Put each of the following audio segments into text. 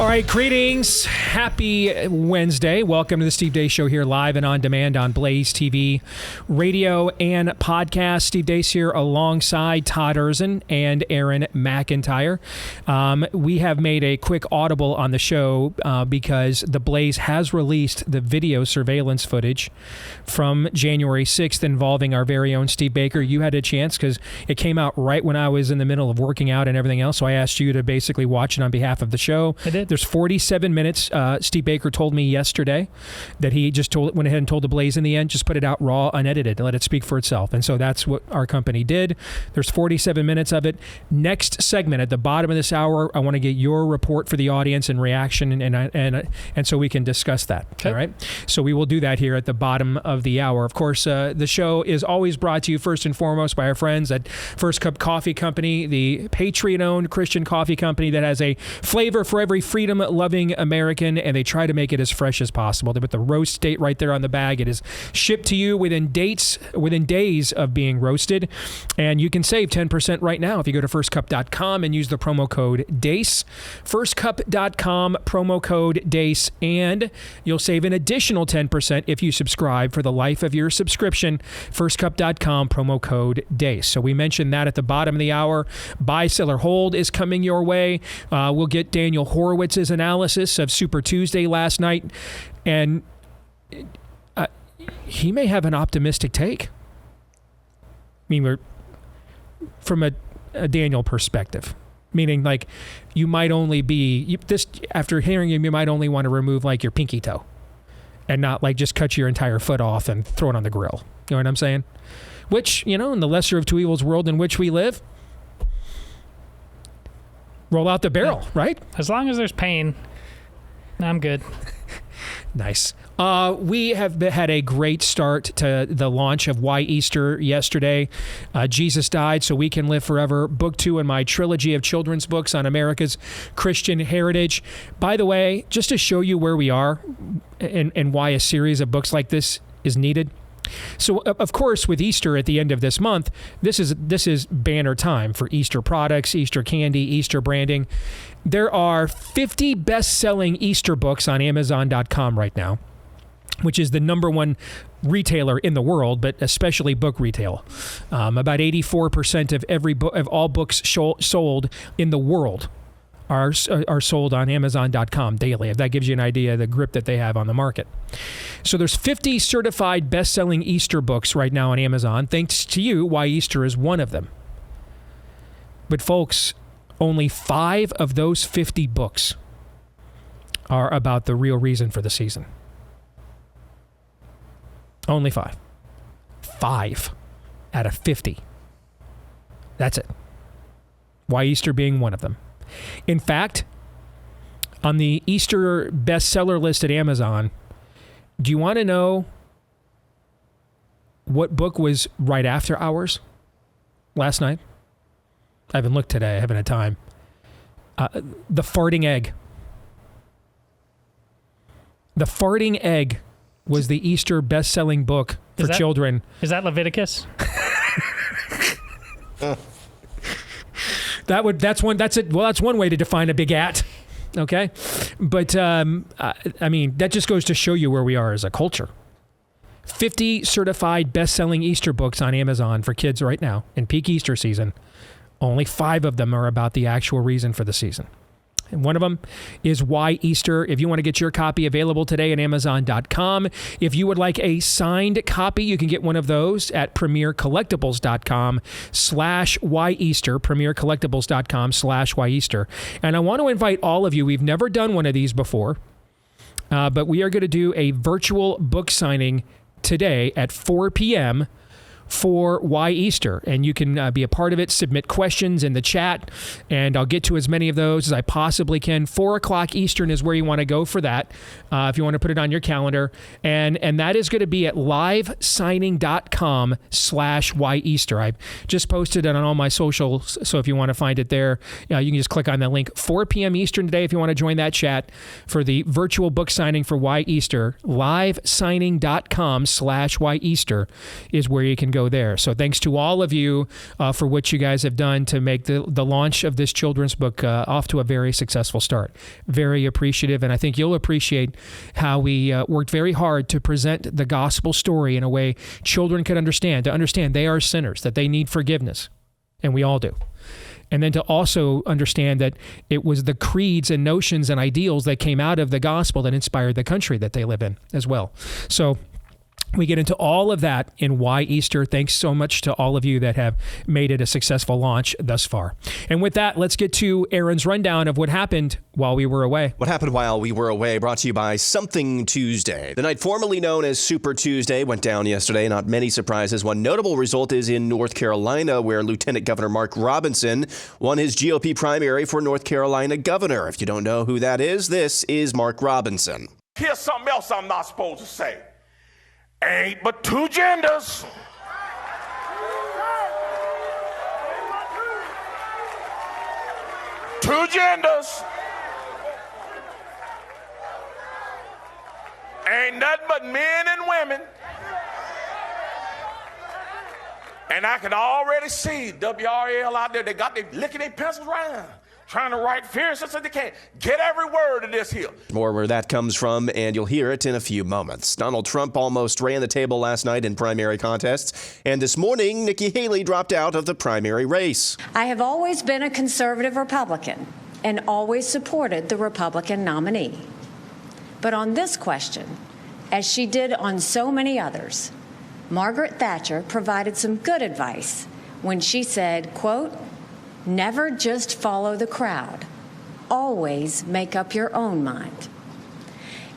All right, greetings. Happy Wednesday. Welcome to the Steve Deace Show here live and on demand on BlazeTV, radio and podcast. Steve Deace here alongside Todd Erzin and Aaron McIntyre. We have made a quick audible on the show because the Blaze has released the video surveillance footage from January 6th involving our very own Steve Baker. You had a chance because it came out right when I was in the middle of working out and everything else, so I asked you to basically watch it on behalf of the show. I did. There's 47 minutes. Steve Baker told me yesterday that he just went ahead and told the Blaze in the end, just put it out raw, unedited, and let it speak for itself. And so that's what our company did. There's 47 minutes of it. Next segment at the bottom of this hour, I want to get your report for the audience and reaction, and so we can discuss that. Okay. All right. So we will do that here at the bottom of the hour. Of course, the show is always brought to you first and foremost by our friends at First Cup Coffee Company, the Patriot-owned Christian coffee company that has a flavor for every freedom-loving American, and they try to make it as fresh as possible. They put the roast date right there on the bag. It is shipped to you within days of being roasted, and you can save 10% right now if you go to firstcup.com and use the promo code DACE. Firstcup.com, promo code DACE, and you'll save an additional 10% if you subscribe for the life of your subscription. Firstcup.com, promo code DACE. So we mentioned that at the bottom of the hour. Buy, sell, or hold is coming your way. We'll get Daniel Horowitz's analysis of Super Tuesday last night, and he may have an optimistic take. I mean, we're from a Daniel perspective, meaning like you might only be after hearing him, you might only want to remove like your pinky toe, and not like just cut your entire foot off and throw it on the grill. You know what I'm saying? Which, you know, in the lesser of two evils world in which we live, roll out the barrel, right? As long as there's pain, I'm good. Nice. We have had a great start to the launch of Why Easter yesterday. Jesus Died So We Can Live Forever, book 2 in my trilogy of children's books on America's Christian heritage. By the way, just to show you where we are and why a series of books like this is needed. So, of course, with Easter at the end of this month, this is banner time for Easter products, Easter candy, Easter branding. There are 50 best-selling Easter books on Amazon.com right now, which is the #1 retailer in the world, but especially book retail. About 84% of all books sold in the world are sold on Amazon.com daily, if that gives you an idea of the grip that they have on the market. So there's 50 certified best-selling Easter books right now on Amazon. Thanks to you, Why Easter is one of them. But folks, only 5 of those 50 books are about the real reason for the season. Only 5. 5 out of 50. That's it. Why Easter being one of them. In fact, on the Easter bestseller list at Amazon, do you want to know what book was right after ours last night? I haven't looked today. I haven't had time. The Farting Egg. The Farting Egg was the Easter best-selling book for children. Is that Leviticus? That's one way to define a big at, okay? But I mean, that just goes to show you where we are as a culture. 50 certified best-selling Easter books on Amazon for kids right now in peak Easter season. Only 5 of them are about the actual reason for the season. And one of them is Why Easter. If you want to get your copy, available today at Amazon.com. If you would like a signed copy, you can get one of those at PremierCollectibles.com/Why Easter. PremierCollectibles.com/Why Easter. And I want to invite all of you. We've never done one of these before, but we are going to do a virtual book signing today at 4 p.m. for Why Easter, and you can be a part of it, submit questions in the chat, and I'll get to as many of those as I possibly can. 4 o'clock Eastern is where you want to go for that, if you want to put it on your calendar, and that is going to be at livesigning.com/Why Easter. I've just posted it on all my socials, so if you want to find it there, you can just click on that link. 4 p.m. Eastern today if you want to join that chat for the virtual book signing for Why Easter. Livesigning.com/Why Easter is where you can go go there. So thanks to all of you for what you guys have done to make the launch of this children's book off to a very successful start. Very appreciative, and I think you'll appreciate how we worked very hard to present the gospel story in a way children could understand, to understand they are sinners, that they need forgiveness, and we all do. And then to also understand that it was the creeds and notions and ideals that came out of the gospel that inspired the country that they live in as well. So we get into all of that in Why Easter. Thanks so much to all of you that have made it a successful launch thus far. And with that, let's get to Aaron's rundown of what happened while we were away. What happened while we were away, brought to you by Something Tuesday. The night formerly known as Super Tuesday went down yesterday. Not many surprises. One notable result is in North Carolina, where Lieutenant Governor Mark Robinson won his GOP primary for North Carolina governor. If you don't know who that is, this is Mark Robinson. Here's something else I'm not supposed to say. Ain't but two genders. Two genders. Ain't nothing but men and women. And I can already see WRL out there. They got their licking their pencils right now, trying to write fierce as they can. Get every word of this here. More where that comes from, and you'll hear it in a few moments. Donald Trump almost ran the table last night in primary contests, and this morning, Nikki Haley dropped out of the primary race. I have always been a conservative Republican and always supported the Republican nominee. But on this question, as she did on so many others, Margaret Thatcher provided some good advice when she said, quote, "Never just follow the crowd. Always make up your own mind."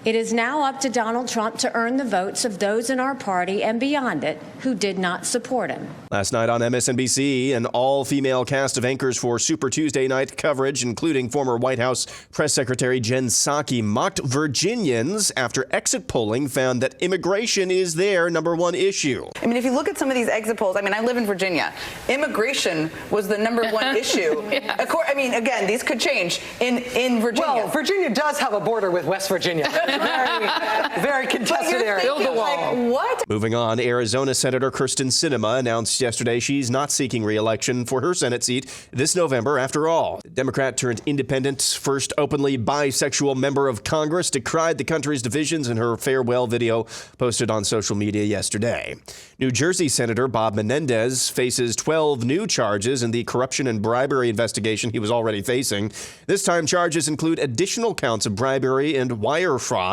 It is now up to Donald Trump to earn the votes of those in our party and beyond it who did not support him. Last night on MSNBC, an all-female cast of anchors for Super Tuesday night coverage, including former White House Press Secretary Jen Psaki, mocked Virginians after exit polling found that immigration is their number one issue. I mean, if you look at some of these exit polls, I mean, I live in Virginia. Immigration was the number one issue. Yes. I mean, again, these could change in Virginia. Well, Virginia does have a border with West Virginia. Very contested area. Build the wall. Like, what? Moving on, Arizona Senator Kyrsten Sinema announced yesterday she's not seeking re-election for her Senate seat this November after all. Democrat turned independent, first openly bisexual member of Congress, decried the country's divisions in her farewell video posted on social media yesterday. New Jersey Senator Bob Menendez faces 12 new charges in the corruption and bribery investigation he was already facing. This time, charges include additional counts of bribery and wire fraud,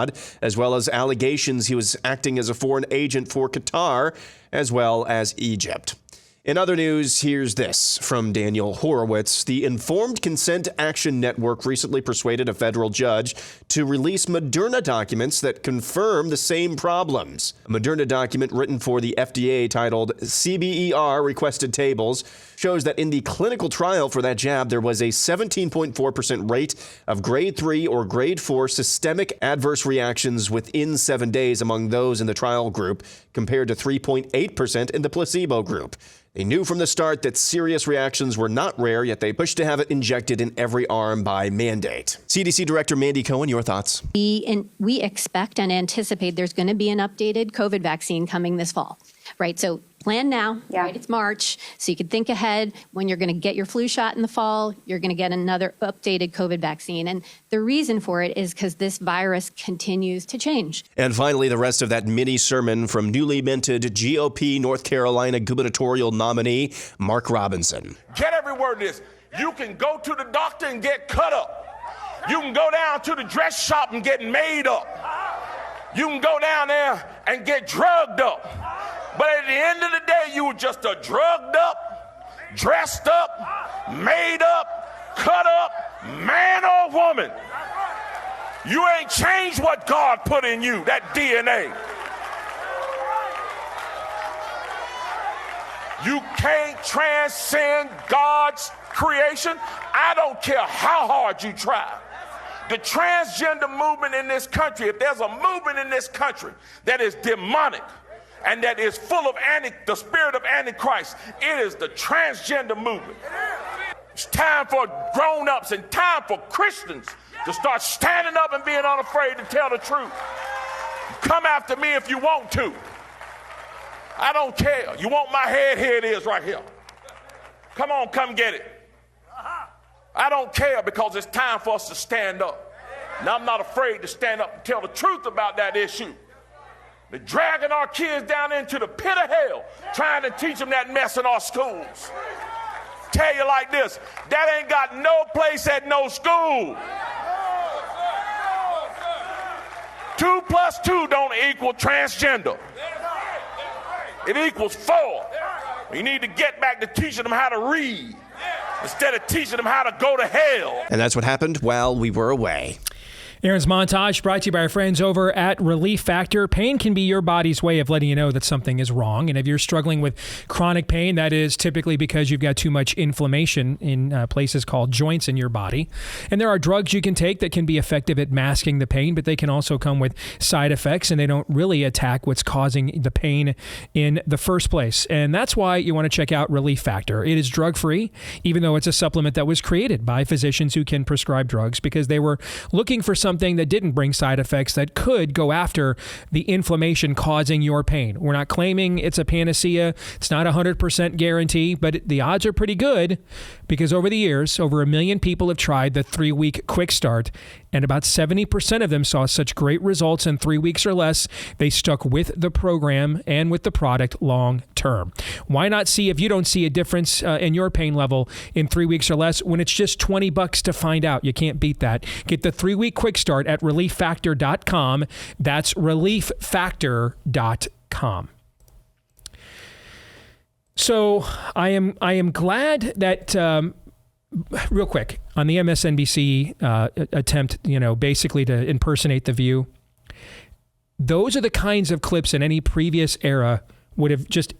as well as allegations he was acting as a foreign agent for Qatar, as well as Egypt. In other news, here's this from Daniel Horowitz. The Informed Consent Action Network recently persuaded a federal judge to release Moderna documents that confirm the same problems. A Moderna document written for the FDA titled CBER Requested Tables shows that in the clinical trial for that jab, there was a 17.4% rate of grade 3 or grade 4 systemic adverse reactions within 7 days among those in the trial group, compared to 3.8% in the placebo group. They knew from the start that serious reactions were not rare, yet they pushed to have it injected in every arm by mandate. CDC Director Mandy Cohen, your thoughts? We expect and anticipate there's going to be an updated COVID vaccine coming this fall, right? So plan now, right? It's March, so you can think ahead. When you're going to get your flu shot in the fall, you're going to get another updated COVID vaccine. And the reason for it is because this virus continues to change. And finally, the rest of that mini sermon from newly minted GOP North Carolina gubernatorial nominee Mark Robinson. Get every word of this. You can go to the doctor and get cut up. You can go down to the dress shop and get made up. You can go down there and get drugged up. But at the end of the day, you were just a drugged up, dressed up, made up, cut up, man or woman. You ain't changed what God put in you, that DNA. You can't transcend God's creation. I don't care how hard you try. The transgender movement in this country, if there's a movement in this country that is demonic and that is full of the spirit of Antichrist, it is the transgender movement. It's time for grown-ups and time for Christians to start standing up and being unafraid to tell the truth. Come after me if you want to. I don't care. You want my head? Here it is right here. Come on, come get it. I don't care because it's time for us to stand up. Now, I'm not afraid to stand up and tell the truth about that issue. They're dragging our kids down into the pit of hell, trying to teach them that mess in our schools. Tell you like this, that ain't got no place at no school. 2 + 2 don't equal transgender. It equals 4. You need to get back to teaching them how to read instead of teaching them how to go to hell. And that's what happened while we were away. Aaron's Montage brought to you by our friends over at Relief Factor. Pain can be your body's way of letting you know that something is wrong. And if you're struggling with chronic pain, that is typically because you've got too much inflammation in places called joints in your body. And there are drugs you can take that can be effective at masking the pain, but they can also come with side effects, and they don't really attack what's causing the pain in the first place. And that's why you want to check out Relief Factor. It is drug-free, even though it's a supplement that was created by physicians who can prescribe drugs because they were looking for something that didn't bring side effects that could go after the inflammation causing your pain. We're not claiming it's a panacea. It's not 100% guarantee, but the odds are pretty good because over the years, over 1 million people have tried the 3-week quick start, and about 70% of them saw such great results in 3 weeks or less, they stuck with the program and with the product long term. Why not see if you don't see a difference in your pain level in 3 weeks or less when it's just $20 to find out? You can't beat that. Get the 3-week quick start at relieffactor.com. That's relieffactor.com. So I am glad that real quick on the MSNBC attempt, basically to impersonate The View. Those are the kinds of clips in any previous era would have just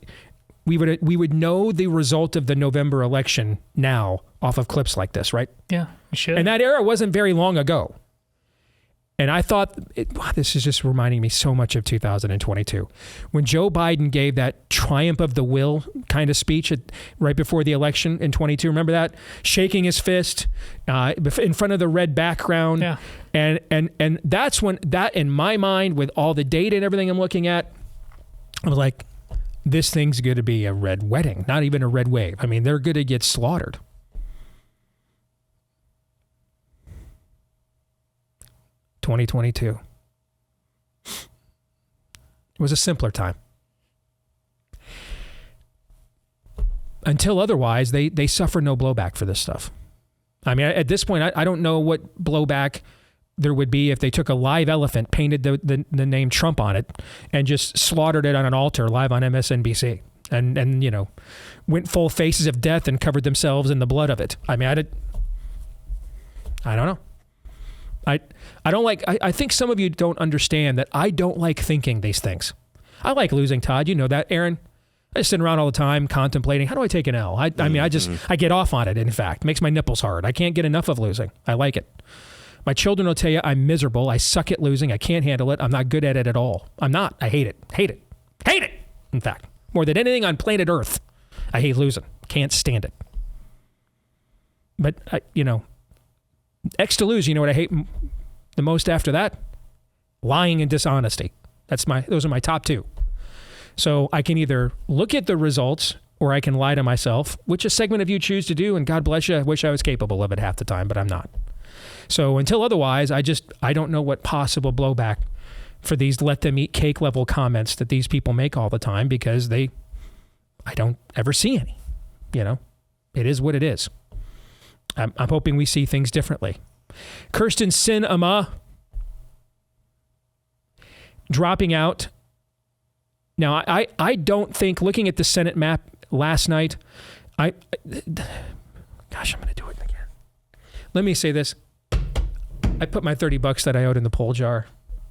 we would know the result of the November election now off of clips like this, right? Yeah, we should. And that era wasn't very long ago. And I thought, this is just reminding me so much of 2022. When Joe Biden gave that triumph of the will kind of speech right before the election in 22, remember that? Shaking his fist in front of the red background. Yeah. And that's when, that in my mind, with all the data and everything I'm looking at, I was like, this thing's going to be a red wedding, not even a red wave. I mean, they're going to get slaughtered. (2022) It was a simpler time. Until otherwise, they suffer no blowback for this stuff. I mean, at this point, I don't know what blowback there would be if they took a live elephant, painted the name Trump on it, and just slaughtered it on an altar live on MSNBC, and went full faces of death and covered themselves in the blood of it. I mean, I don't know. I don't like, I think some of you don't understand that I don't like thinking these things. I like losing, Todd. You know that, Aaron. I just sit around all the time contemplating, how do I take an L? I get off on it, in fact. It makes my nipples hard. I can't get enough of losing. I like it. My children will tell you I'm miserable. I suck at losing. I can't handle it. I'm not good at it at all. I'm not. I hate it. Hate it. Hate it. In fact, more than anything on planet Earth, I hate losing. Can't stand it. But, X to lose, you know what I hate the most after that? Lying and dishonesty. Those are my top two. So I can either look at the results or I can lie to myself, which a segment of you choose to do, and God bless you, I wish I was capable of it half the time, but I'm not. So until otherwise, I don't know what possible blowback for these let them eat cake level comments that these people make all the time, because I don't ever see any. It is what it is. I'm hoping we see things differently. Kirsten Sinema dropping out. Now, I don't think, looking at the Senate map last night, gosh, I'm going to do it again. Let me say this. I put my $30 that I owed in the poll jar.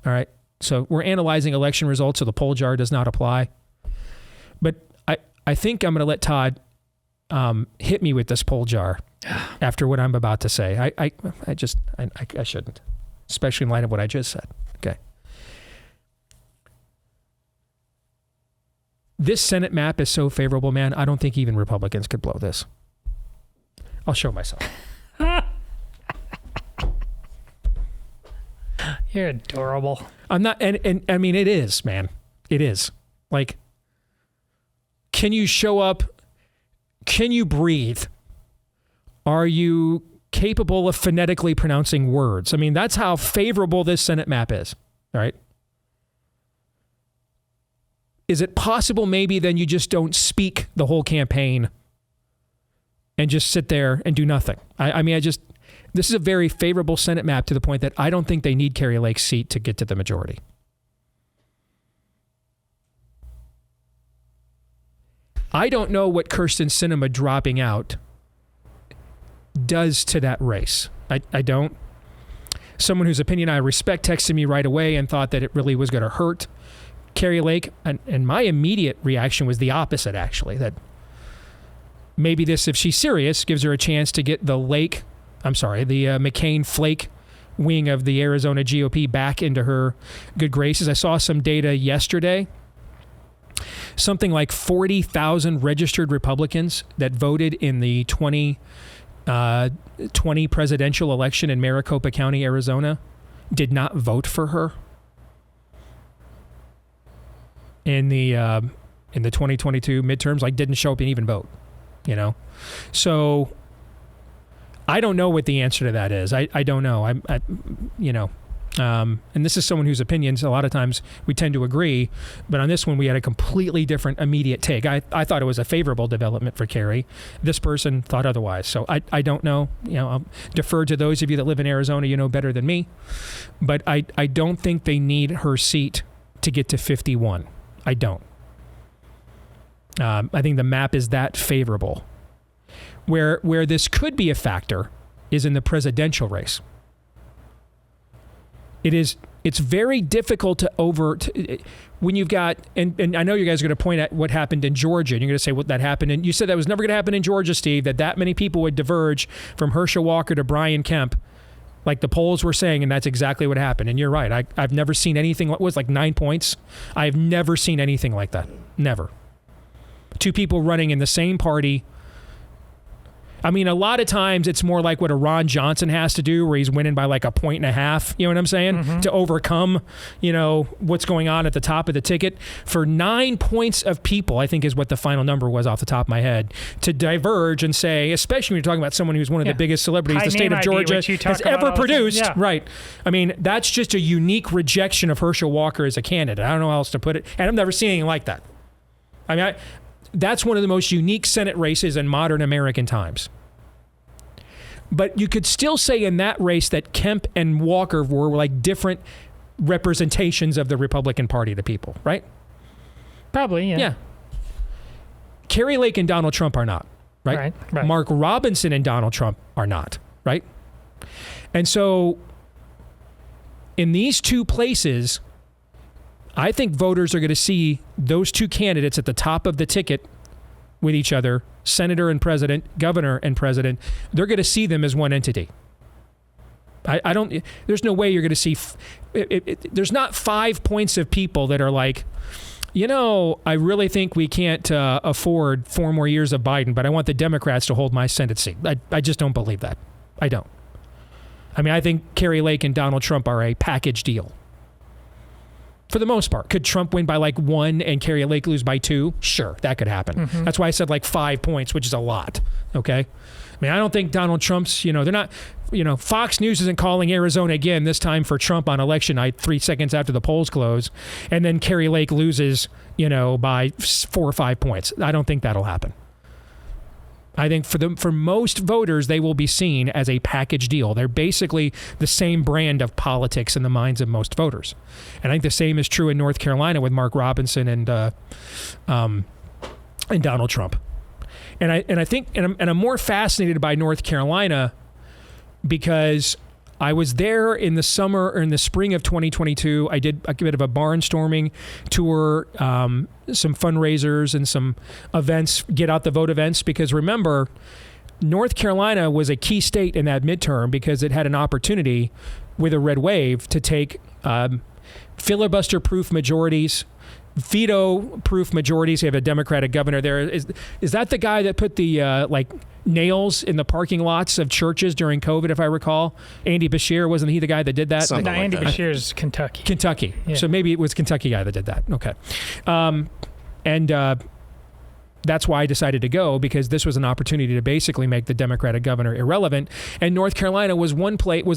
All right. So we're analyzing election results, so the poll jar does not apply. But I think I'm going to let Todd hit me with this poll jar after what I'm about to say. I shouldn't, especially in light of what I just said. Okay. This Senate map is so favorable, man. I don't think even Republicans could blow this. I'll show myself. You're adorable. I'm not, and I mean, it is, man. It is. Like, Can you show up? Can you breathe? Are you capable of phonetically pronouncing words? I mean, that's how favorable this Senate map is, all right? Is it possible maybe then you just don't speak the whole campaign and just sit there and do nothing? This is a very favorable Senate map to the point that I don't think they need Kari Lake's seat to get to the majority. I don't know what Kyrsten Sinema dropping out does to that race. I don't. Someone whose opinion I respect texted me right away and thought that it really was going to hurt Kari Lake. And my immediate reaction was the opposite, actually, that maybe this, if she's serious, gives her a chance to get the McCain-Flake wing of the Arizona GOP back into her good graces. I saw some data yesterday. Something like 40,000 registered Republicans that voted in the 2020 presidential election in Maricopa County, Arizona, did not vote for her. In the 2022 midterms, didn't show up and even vote, So I don't know what the answer to that is. I don't know. And this is someone whose opinions a lot of times we tend to agree, but on this one we had a completely different immediate take. I thought it was a favorable development for Kari. This person thought otherwise. So I don't know. I'll defer to those of you that live in Arizona. You know better than me. But I don't think they need her seat to get to 51. I don't. I think the map is that favorable. Where this could be a factor is in the presidential race. It's very difficult when you've got, and I know you guys are going to point at what happened in Georgia, and you're going to say what that happened, and you said that was never going to happen in Georgia, Steve, that many people would diverge from Herschel Walker to Brian Kemp, like the polls were saying, and that's exactly what happened. And you're right. I've never seen anything, what was 9 points? I've never seen anything like that. Never. Two people running in the same party. I mean, a lot of times it's more like what a Ron Johnson has to do, where he's winning by 1.5 points. You know what I'm saying? Mm-hmm. To overcome, what's going on at the top of the ticket. For 9 points of people, I think is what the final number was off the top of my head, to diverge and say, especially when you're talking about someone who's one of the biggest celebrities the state of Georgia has ever produced. Yeah. Right. I mean, that's just a unique rejection of Herschel Walker as a candidate. I don't know how else to put it. And I've never seen anything like that. I mean, that's one of the most unique Senate races in modern American times. But you could still say in that race that Kemp and Walker were different representations of the Republican Party to people, right? Probably, yeah. Yeah. Kari Lake and Donald Trump are not, right? Right. Mark Robinson and Donald Trump are not, right? And so in these two places, I think voters are going to see those two candidates at the top of the ticket with each other, senator and president, governor and president. They're going to see them as one entity. I don't. There's no way you're going to see. There's not 5 points of people that are like, I really think we can't afford 4 more years of Biden, but I want the Democrats to hold my Senate seat. I just don't believe that. I don't. I mean, I think Kari Lake and Donald Trump are a package deal. For the most part. Could Trump win by 1 and Kari Lake lose by 2? Sure, that could happen. Mm-hmm. That's why I said 5 points, which is a lot. Okay? I mean, I don't think Donald Trump's, they're not, Fox News isn't calling Arizona again, this time for Trump on election night, 3 seconds after the polls close, and then Kari Lake loses, by 4 or 5 points. I don't think that'll happen. I think for most voters, they will be seen as a package deal. They're basically the same brand of politics in the minds of most voters. And I think the same is true in North Carolina with Mark Robinson and Donald Trump. And I think I'm more fascinated by North Carolina because I was there in the summer or in the spring of 2022. I did a bit of a barnstorming tour, some fundraisers and some events, get out the vote events, because remember, North Carolina was a key state in that midterm because it had an opportunity with a red wave to take filibuster-proof majorities, veto-proof majorities. You have a Democratic governor there. Is that the guy that put the nails in the parking lots of churches during COVID, if I recall? Andy Beshear, wasn't he the guy that did that? No, Andy Beshear's Kentucky. Kentucky. Yeah. So maybe it was Kentucky guy that did that. Okay. that's why I decided to go, because this was an opportunity to basically make the Democratic governor irrelevant. And North Carolina was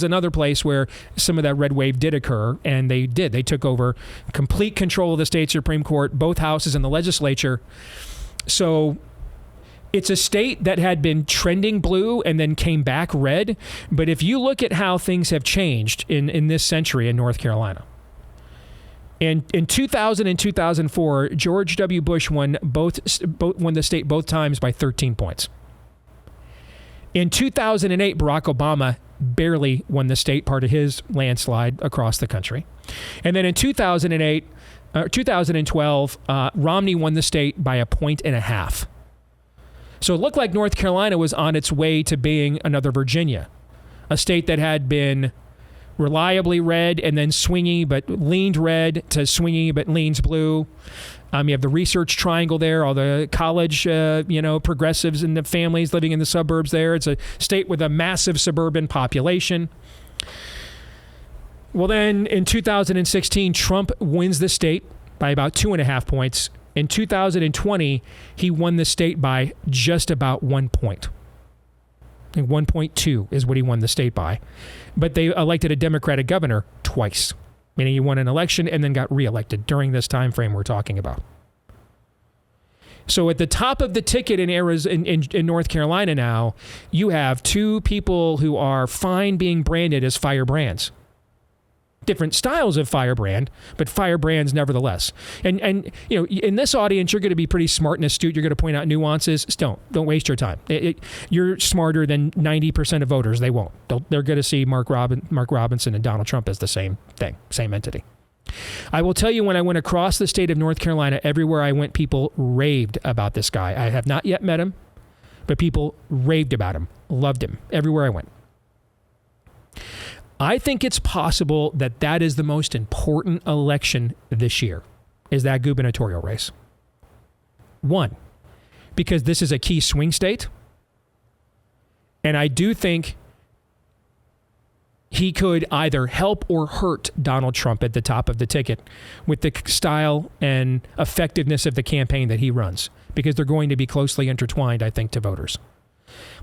another place where some of that red wave did occur, and they did. They took over complete control of the state Supreme Court, both houses in the legislature. So it's a state that had been trending blue and then came back red. But if you look at how things have changed in this century in North Carolina, in 2000 and 2004, George W. Bush won the state both times by 13 points. In 2008, Barack Obama barely won the state, part of his landslide across the country. And then in 2012, Romney won the state by 1.5 points. So it looked like North Carolina was on its way to being another Virginia, a state that had been reliably red and then swingy but leaned red to swingy but leans blue. You have the research triangle there, all the college, progressives and the families living in the suburbs there. It's a state with a massive suburban population. Well, then in 2016, Trump wins the state by about 2.5 points. In 2020, he won the state by just about 1 point. I think 1.2 is what he won the state by. But they elected a Democratic governor twice, meaning he won an election and then got reelected during this time frame we're talking about. So at the top of the ticket in North Carolina now, you have two people who are fine being branded as firebrands. Different styles of firebrand, but firebrands nevertheless. And in this audience, you're going to be pretty smart and astute. You're going to point out nuances. Don't waste your time. You're smarter than 90% of voters. They won't. They're going to see Mark Robinson and Donald Trump as the same thing, same entity. I will tell you, when I went across the state of North Carolina, everywhere I went, people raved about this guy. I have not yet met him, but people raved about him, loved him, everywhere I went. I think it's possible that is the most important election this year, is that gubernatorial race. One, because this is a key swing state. And I do think he could either help or hurt Donald Trump at the top of the ticket with the style and effectiveness of the campaign that he runs, because they're going to be closely intertwined, I think, to voters.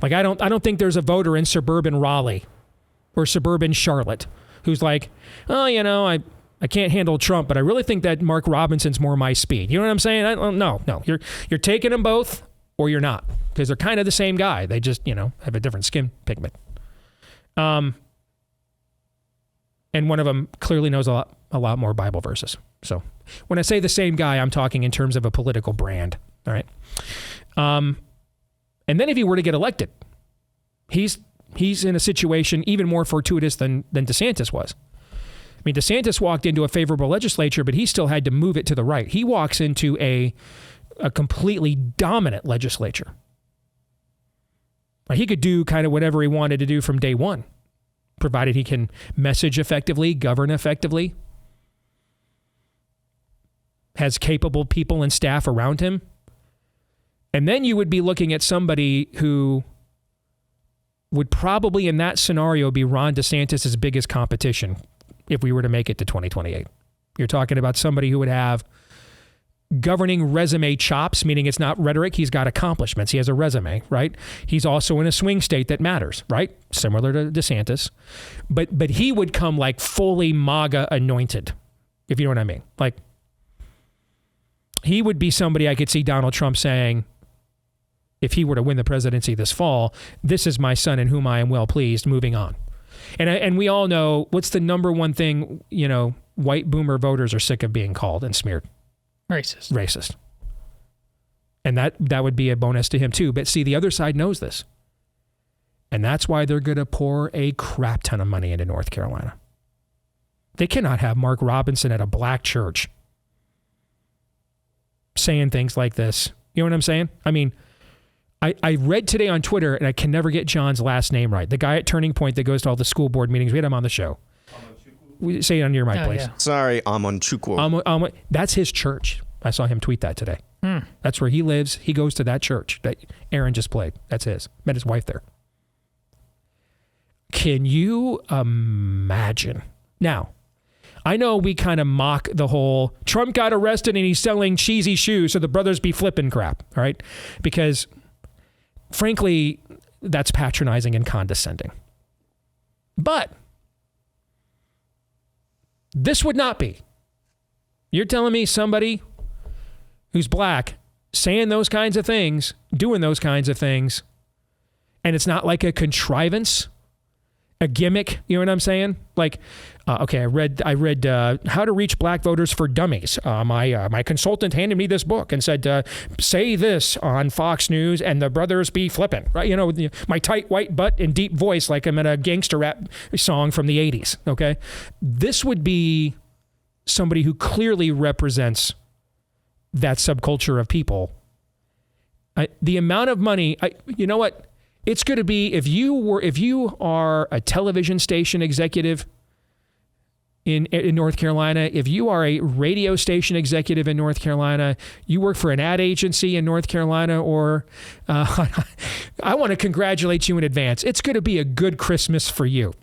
Like, I don't think there's a voter in suburban Raleigh or suburban Charlotte who's like, oh, I can't handle Trump, but I really think that Mark Robinson's more my speed. You know what I'm saying? No. You're taking them both or you're not, because they're kind of the same guy. They just, have a different skin pigment. And one of them clearly knows a lot more Bible verses. So when I say the same guy, I'm talking in terms of a political brand. All right. And then if he were to get elected, he's in a situation even more fortuitous than DeSantis was. I mean, DeSantis walked into a favorable legislature, but he still had to move it to the right. He walks into a completely dominant legislature. He could do kind of whatever he wanted to do from day one, provided he can message effectively, govern effectively, has capable people and staff around him. And then you would be looking at somebody who would probably in that scenario be Ron DeSantis' biggest competition if we were to make it to 2028. You're talking about somebody who would have governing resume chops, meaning it's not rhetoric. He's got accomplishments. He has a resume, right? He's also in a swing state that matters, right? Similar to DeSantis. But he would come like fully MAGA anointed, if you know what I mean. Like, he would be somebody I could see Donald Trump saying, if he were to win the presidency this fall, this is my son in whom I am well pleased, moving on. And we all know what's the number one thing, white boomer voters are sick of being called and smeared. Racist. And that would be a bonus to him too. But see, the other side knows this. And that's why they're going to pour a crap ton of money into North Carolina. They cannot have Mark Robinson at a black church saying things like this. You know what I'm saying? I mean, I read today on Twitter, and I can never get John's last name right. The guy at Turning Point that goes to all the school board meetings. We had him on the show. Say it under your mic, please. Yeah. Sorry, Amonchukwu. That's his church. I saw him tweet that today. That's where he lives. He goes to that church that Aaron just played. That's his. Met his wife there. Can you imagine? Now, I know we kind of mock the whole Trump got arrested and he's selling cheesy shoes, so the brothers be flipping crap, all right? Because, frankly, that's patronizing and condescending. But this would not be. You're telling me somebody who's black saying those kinds of things, doing those kinds of things, and it's not like a contrivance, a gimmick, you know what I'm saying? Like, okay, I read How to Reach Black Voters for Dummies. My consultant handed me this book and said, say this on Fox News and the brothers be flipping, right? You know, my tight white butt and deep voice like I'm in a gangster rap song from the 80s, okay? This would be somebody who clearly represents that subculture of people. The amount of money, you know what? It's going to be, if you are a television station executive in North Carolina, if you are a radio station executive in North Carolina, you work for an ad agency in North Carolina, or I want to congratulate you in advance. It's going to be a good Christmas for you,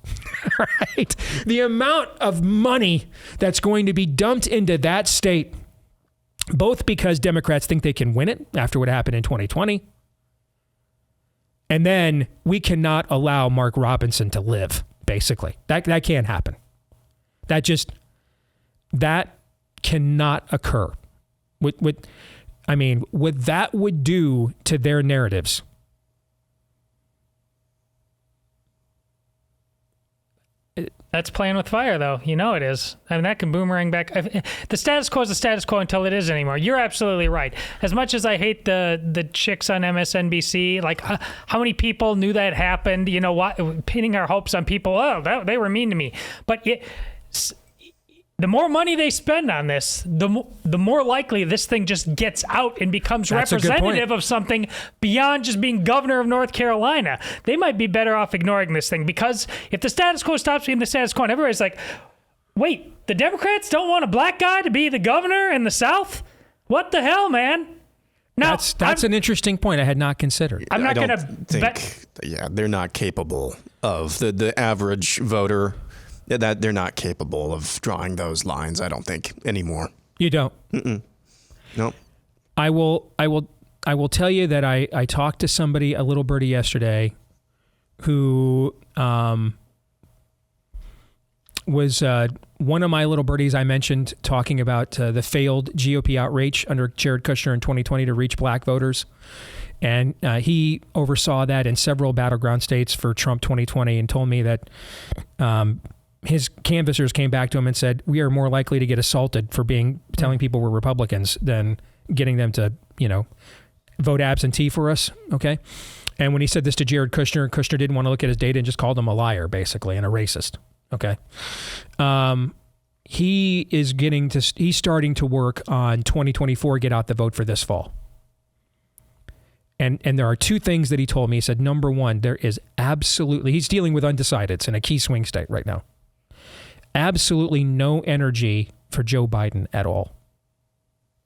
right? The amount of money that's going to be dumped into that state, both because Democrats think they can win it after what happened in 2020, and then we cannot allow Mark Robinson to live, basically. That can't happen. That cannot occur. What that would do to their narratives. That's playing with fire, though. You know it is. I mean, that can boomerang back. The status quo is the status quo until it isn't anymore. You're absolutely right. As much as I hate the chicks on MSNBC, like how many people knew that happened? You know what? Pinning our hopes on people. Oh, they were mean to me. But the more money they spend on this, the more likely this thing just gets out and becomes representative of something beyond just being governor of North Carolina. They might be better off ignoring this thing, because if the status quo stops being the status quo and everybody's like, wait, the Democrats don't want a black guy to be the governor in the South? What the hell, man? Now, that's an interesting point I had not considered. I'm not going to think. Yeah, they're not capable of the average voter. That they're not capable of drawing those lines, I don't think, anymore. You don't? Nope. I will tell you that I talked to somebody, a little birdie yesterday, who was one of my little birdies I mentioned, talking about the failed GOP outreach under Jared Kushner in 2020 to reach black voters. And he oversaw that in several battleground states for Trump 2020, and told me that his canvassers came back to him and said, we are more likely to get assaulted for telling people we're Republicans than getting them to, vote absentee for us. Okay. And when he said this to Jared Kushner, Kushner didn't want to look at his data and just called him a liar, basically, and a racist. Okay. He's starting to work on 2024, get out the vote for this fall. And there are two things that he told me. He said, number one, there is absolutely, he's dealing with undecideds in a key swing state right now. Absolutely no energy for Joe Biden at all.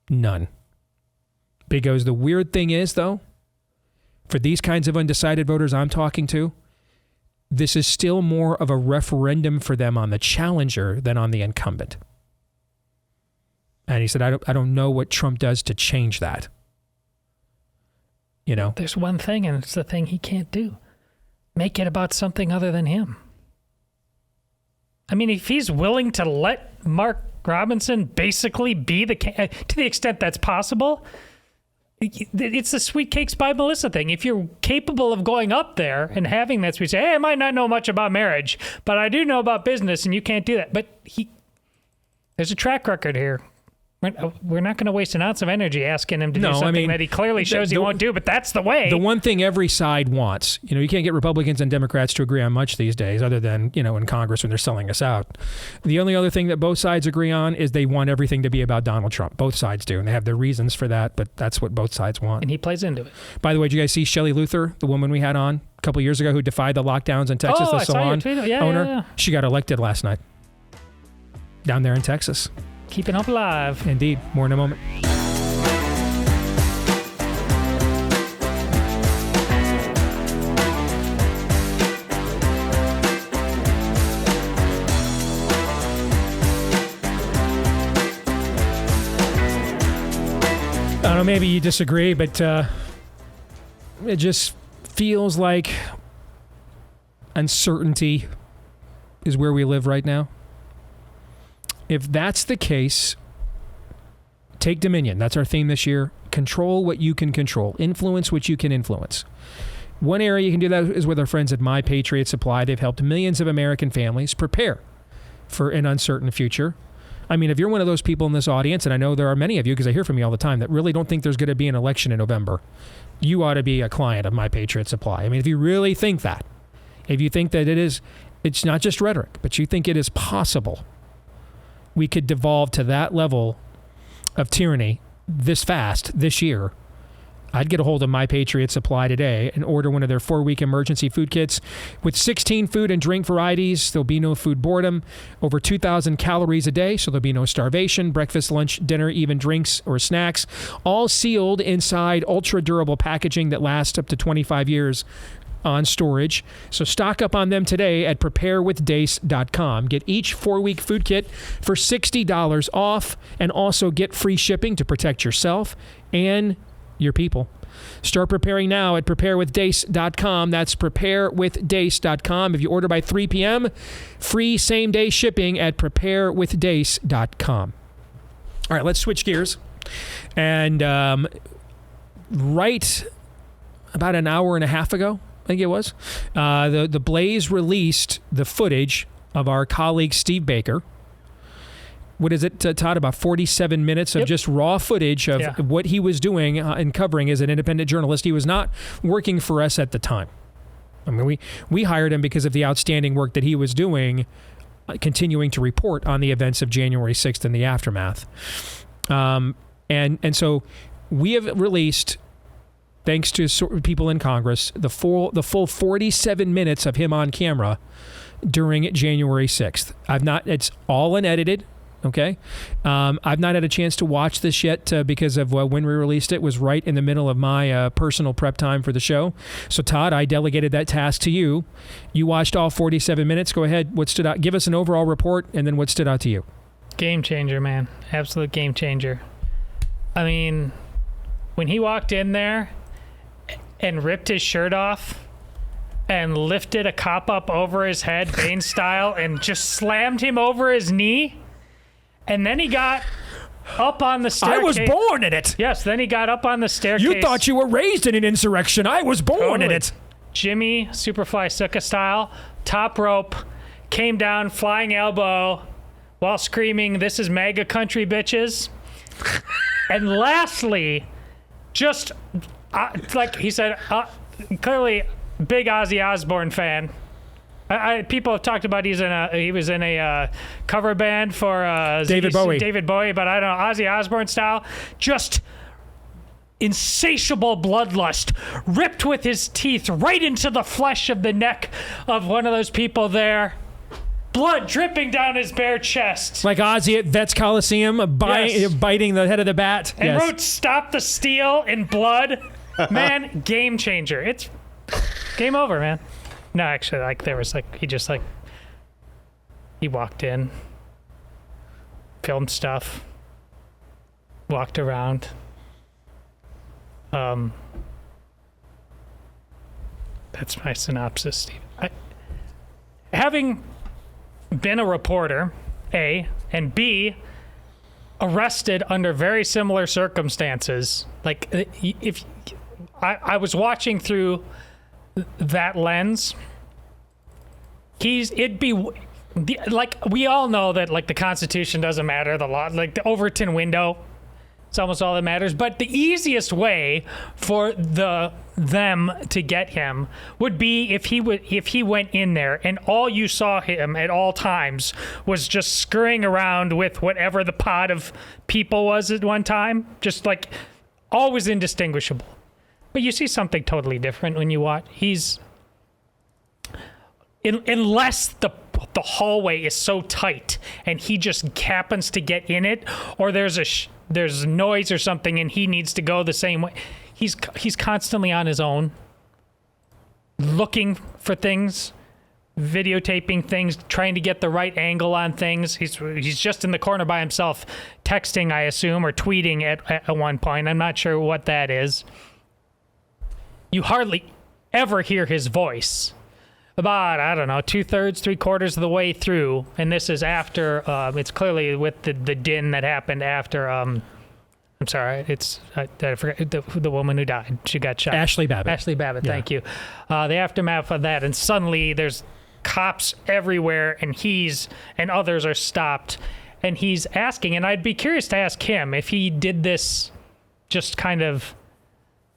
None. Because the weird thing is, though, for these kinds of undecided voters I'm talking to, this is still more of a referendum for them on the challenger than on the incumbent. And he said, I don't know what Trump does to change that. There's one thing, and it's the thing he can't do. Make it about something other than him. I mean, if he's willing to let Mark Robinson basically be to the extent that's possible, it's the sweet cakes by Melissa thing. If you're capable of going up there and having that speech, say, hey, I might not know much about marriage, but I do know about business, and you can't do that. But there's a track record here. We're not going to waste an ounce of energy asking him to do something that he clearly shows he won't do, but that's the way. The one thing every side wants, you can't get Republicans and Democrats to agree on much these days, other than, in Congress when they're selling us out. The only other thing that both sides agree on is they want everything to be about Donald Trump. Both sides do, and they have their reasons for that, but that's what both sides want. And he plays into it. By the way, did you guys see Shelley Luther, the woman we had on a couple of years ago who defied the lockdowns in Texas, the salon owner? Yeah. She got elected last night down there in Texas. Keeping up alive. Indeed. More in a moment. Well, maybe you disagree, but it just feels like uncertainty is where we live right now. If that's the case, take dominion. That's our theme this year. Control what you can control. Influence what you can influence. One area you can do that is with our friends at My Patriot Supply. They've helped millions of American families prepare for an uncertain future. I mean, if you're one of those people in this audience, and I know there are many of you because I hear from you all the time, that really don't think there's going to be an election in November, you ought to be a client of My Patriot Supply. I mean, if you really think that, if you think that it's not just rhetoric, but you think it is possible we could devolve to that level of tyranny this fast, this year, I'd get a hold of My Patriot Supply today and order one of their 4-week emergency food kits with 16 food and drink varieties. There'll be no food boredom, over 2,000 calories a day, so there'll be no starvation, breakfast, lunch, dinner, even drinks or snacks, all sealed inside ultra-durable packaging that lasts up to 25 years on storage. So stock up on them today at preparewithdace.com. Get each 4-week food kit for $60 off and also get free shipping to protect yourself and your people. Start preparing now at preparewithdace.com. That's preparewithdace.com. If you order by 3 p.m., free same-day shipping at preparewithdace.com. All right, let's switch gears. And right about an hour and a half ago, I think it was, the Blaze released the footage of our colleague Steve Baker. What is it, Todd? About 47 minutes of just raw footage of what he was doing and covering as an independent journalist. He was not working for us at the time. I mean, we hired him because of the outstanding work that he was doing, continuing to report on the events of January 6th and the aftermath. And so we have released, thanks to people in Congress, the full 47 minutes of him on camera during January 6th. It's all unedited. Okay. I've not had a chance to watch this yet because of when we released it was right in the middle of my personal prep time for the show. So, Todd, I delegated that task to you. You watched all 47 minutes. Go ahead. What stood out? Give us an overall report, and then what stood out to you. Game changer, man. Absolute game changer. I mean, when he walked in there and ripped his shirt off and lifted a cop up over his head, Bane style, and just slammed him over his knee, and then he got up on the staircase. I was born in it. Yes, then he got up on the staircase. You thought you were raised in an insurrection. I was born in it. Jimmy Superfly Snuka style, top rope, came down, flying elbow, while screaming, "This is MAGA country, bitches." And lastly, just like he said, clearly big Ozzy Osbourne fan. People have talked about he was in a cover band for David Bowie, but I don't know, Ozzy Osbourne style, just insatiable bloodlust, ripped with his teeth right into the flesh of the neck of one of those people there. Blood dripping down his bare chest. Like Ozzy at Vets Coliseum, biting the head of the bat. And wrote "Stop the Steal" in blood. Man, game changer. It's game over, man. No, actually, he walked in, filmed stuff, walked around. That's my synopsis, Steve. Having been a reporter, A, and B, arrested under very similar circumstances, like if I was watching through that lens, like, we all know that, like, the Constitution doesn't matter, the law, like the Overton window, it's almost all that matters. But the easiest way for them to get him would be if he went in there and all you saw him at all times was just scurrying around with whatever the pod of people was at one time, just like always indistinguishable. But you see something totally different when you watch. Unless the hallway is so tight and he just happens to get in it, or there's noise or something and he needs to go the same way. He's constantly on his own, looking for things, videotaping things, trying to get the right angle on things. He's just in the corner by himself, texting, I assume, or tweeting at one point. I'm not sure what that is. You hardly ever hear his voice. About, I don't know, 2/3, 3/4 of the way through, and this is after, it's clearly with the din that happened after, I'm sorry, I forgot the woman who died. She got shot. Ashley Babbitt. Ashley Babbitt, yeah. Thank you. The aftermath of that, and suddenly there's cops everywhere, and and others are stopped, and he's asking, and I'd be curious to ask him if he did this just kind of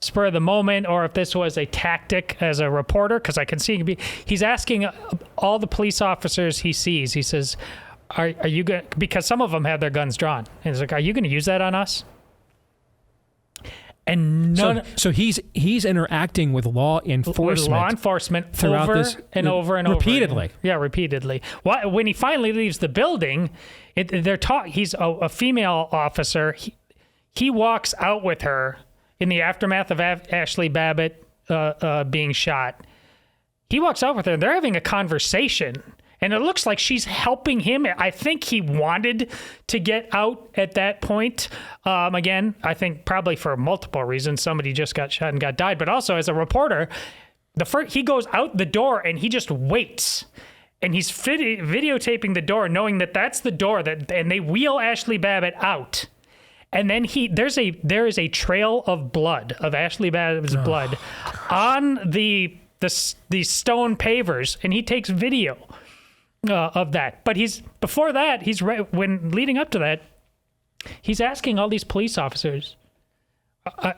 spur of the moment, or if this was a tactic as a reporter, because I can see he's asking all the police officers he sees. He says, "Are you going?" Because some of them have their guns drawn, and he's like, "Are you going to use that on us?" And so he's interacting with law enforcement throughout this and over and repeatedly. Over. Yeah, repeatedly. When he finally leaves the building, he's a female officer. He walks out with her. In the aftermath of Ashley Babbitt being shot, he walks out with her. They're having a conversation, and it looks like she's helping him. I think he wanted to get out at that point. Again, I think probably for multiple reasons. Somebody just got shot and died, but also as a reporter, he goes out the door and he just waits. And he's videotaping the door, knowing that that's the door and they wheel Ashley Babbitt out. And then there is a trail of blood, of Ashley Babbitt's blood, on the stone pavers, and he takes video of that. But when leading up to that, he's asking all these police officers, "Are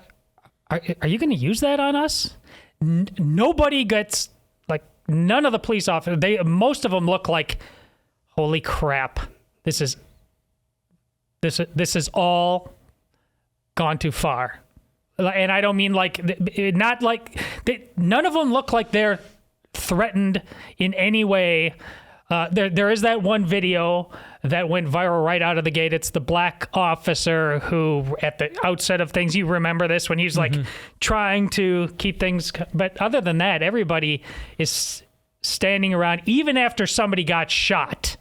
you going to use that on us?" Nobody gets, like, none of the police officers. Most of them look like, "Holy crap! This is all gone too far." And I don't mean not like, none of them look like they're threatened in any way. There is that one video that went viral right out of the gate. It's the black officer who, at the outset of things, you remember this, when he's like trying to keep things. But other than that, everybody is standing around, even after somebody got shot.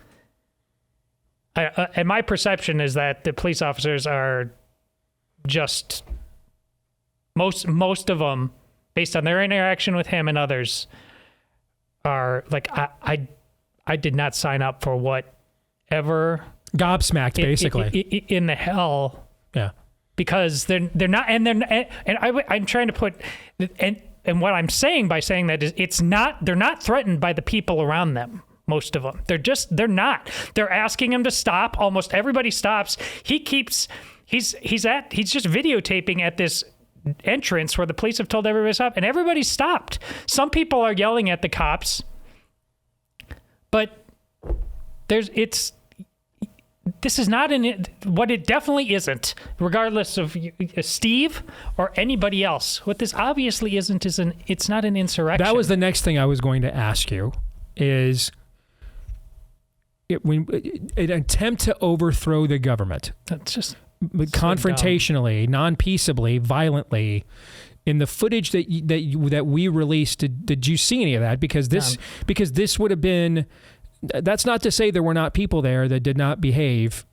And my perception is that the police officers are just, most of them, based on their interaction with him and others, are like, I did not sign up for whatever, gobsmacked basically in the hell. Yeah, because they're not, and I'm trying to put, and what I'm saying by saying that is they're not threatened by the people around them. Most of them. They're not. They're asking him to stop. Almost everybody stops. He's just videotaping at this entrance where the police have told everybody to stop, and everybody stopped. Some people are yelling at the cops, but this is not what it definitely isn't, regardless of Steve or anybody else. What this obviously isn't it's not an insurrection. That was the next thing I was going to ask you is, an attempt to overthrow the government. That's just confrontationally, non-peaceably, violently. In the footage that we released, did you see any of that? Because this would have been. That's not to say there were not people there that did not behave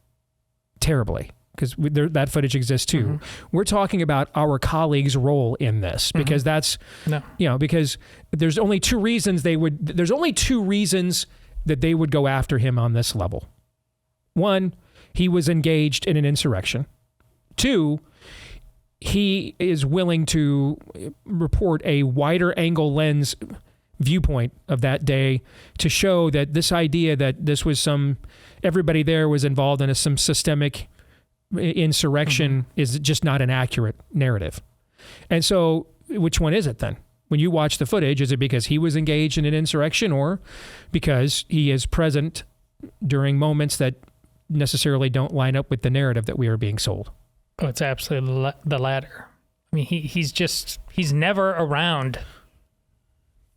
terribly, because that footage exists too. Mm-hmm. We're talking about our colleagues' role in this, because because there's only two reasons that they would go after him on this level. One, he was engaged in an insurrection. Two, he is willing to report a wider angle lens viewpoint of that day to show that this idea that this was everybody there was involved in some systemic insurrection is just not an accurate narrative. And so, which one is it then? When you watch the footage, is it because he was engaged in an insurrection, or because he is present during moments that necessarily don't line up with the narrative that we are being sold? Oh, it's absolutely the latter. I mean, he's never around.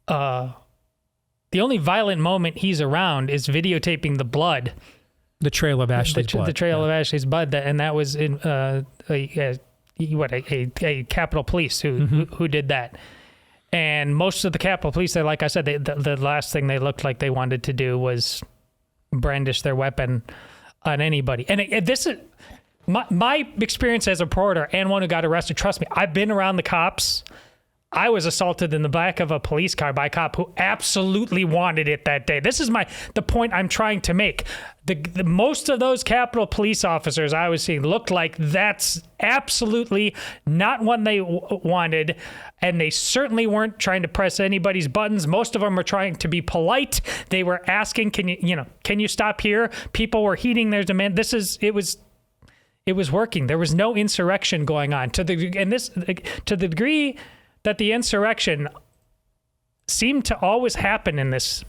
The only violent moment he's around is videotaping the blood. The trail of Ashley's blood. The trail of Ashley's blood, and that was in a Capitol Police who did that. And most of the Capitol Police, like I said, the last thing they looked like they wanted to do was brandish their weapon on anybody. And this is my experience as a reporter and one who got arrested. Trust me, I've been around the cops. I was assaulted in the back of a police car by a cop who absolutely wanted it that day. This is the point I'm trying to make. The most of those Capitol Police officers I was seeing looked like that's absolutely not one they wanted, and they certainly weren't trying to press anybody's buttons. Most of them were trying to be polite. They were asking, can you stop here? People were heeding their demand. It was working. There was no insurrection going on to the degree that the insurrection seemed to always happen in this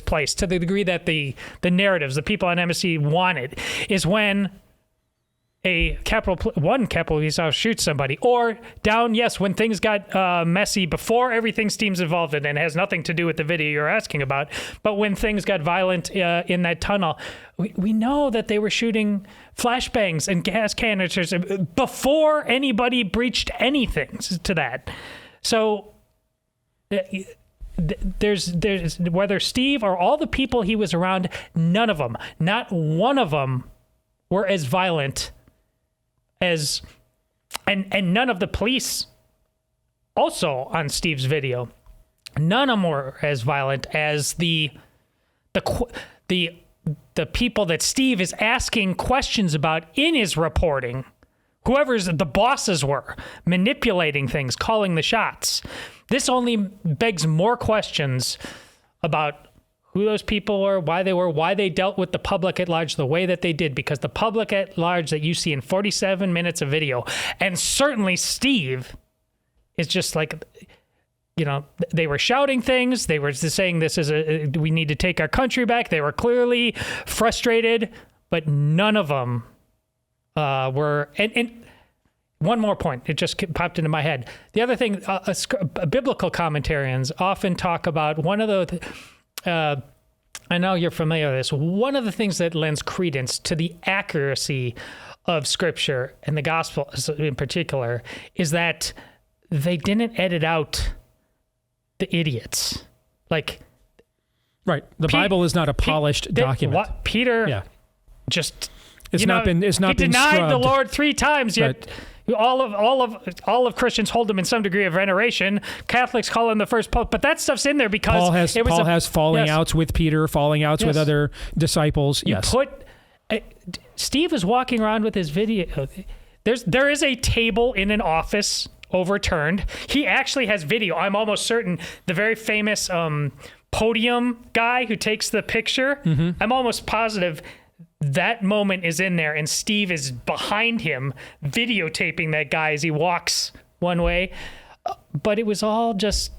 place, to the degree that the narratives the people on MSC wanted, is when one Capitol Police officer shoots somebody, or when things got messy before everything Steve's involved in, and it has nothing to do with the video you're asking about, but when things got violent in that tunnel, we know that they were shooting flashbangs and gas canisters before anybody breached anything to that. So there's whether Steve or all the people he was around, none of them, not one of them, were as violent as, and none of the police also on Steve's video, none of them were as violent as the people that Steve is asking questions about in his reporting, whoever's the bosses were, manipulating things, calling the shots. This only begs more questions about who those people were, why they dealt with the public at large the way that they did, because the public at large that you see in 47 minutes of video, and certainly Steve, is just like, they were shouting things. They were just saying we need to take our country back. They were clearly frustrated, but none of them were. And one more point, it just popped into my head. The other thing, biblical commentarians often talk about one of the, I know you're familiar with this, one of the things that lends credence to the accuracy of Scripture and the gospel in particular is that they didn't edit out the idiots. Like, right. The Bible is not a polished document. Peter just, it's not been he denied scrubbed. the Lord 3 times, yet all of Christians hold him in some degree of veneration. Catholics call him the first pope, but that stuff's in there because Paul has falling outs with Peter, falling outs with other disciples. Steve is walking around with his video. There is a table in an office overturned. He actually has video. I'm almost certain the very famous podium guy who takes the picture. Mm-hmm. I'm almost positive that moment is in there, and Steve is behind him videotaping that guy as he walks one way. But it was all just,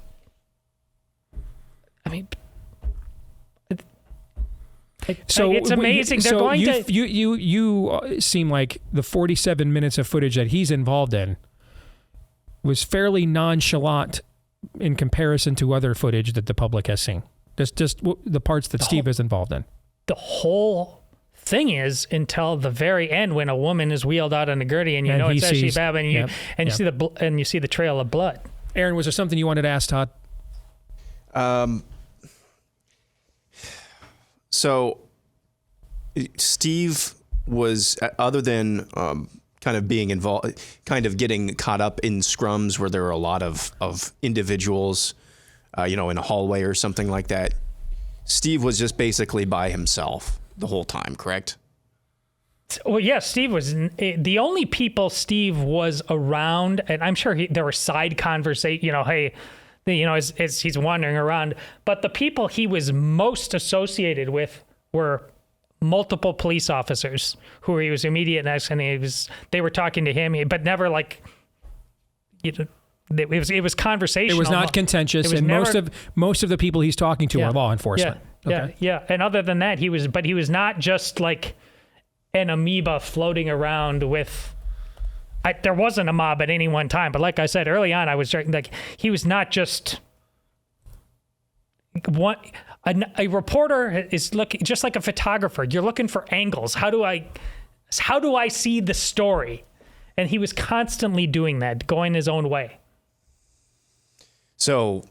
it's amazing. They're going to. You seem like the 47 minutes of footage that he's involved in was fairly nonchalant in comparison to other footage that the public has seen. Just the parts that Steve is involved in. The whole thing is until the very end when a woman is wheeled out on a gurney and it's actually Bab and you see the trail of blood. Aaron, was there something you wanted to ask Todd? So Steve was, other than kind of being involved, kind of getting caught up in scrums where there are a lot of individuals, in a hallway or something like that, Steve was just basically by himself the whole time, correct? Well, yeah, Steve was the only people Steve was around, and I'm sure there were side conversations, as he's wandering around. But the people he was most associated with were multiple police officers who he was immediate next, and they were talking to him, but never it was conversational. It was not contentious, and most of the people he's talking to are law enforcement. Yeah. And other than that, he was not just like an amoeba floating around with. There wasn't a mob at any one time, but like I said early on, I was like, he was not just one. A reporter is looking just like a photographer. You're looking for angles. How do I see the story? And he was constantly doing that, going his own way. So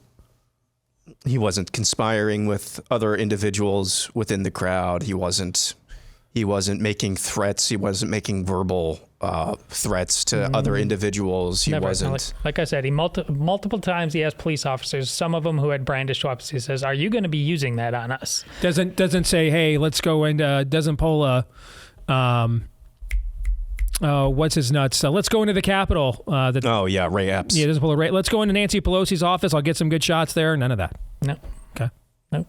he wasn't conspiring with other individuals within the crowd. He wasn't making threats. He wasn't making verbal threats to other individuals. He wasn't. Like I said, he multiple times he asked police officers, some of them who had brandished weapons. He says, "Are you going to be using that on us?" Doesn't say, "Hey, let's go," and doesn't pull a. What's his nuts? Let's go into the Capitol. Ray Epps. Yeah, doesn't pull a Ray. Let's go into Nancy Pelosi's office. I'll get some good shots there. None of that. No. Okay. No.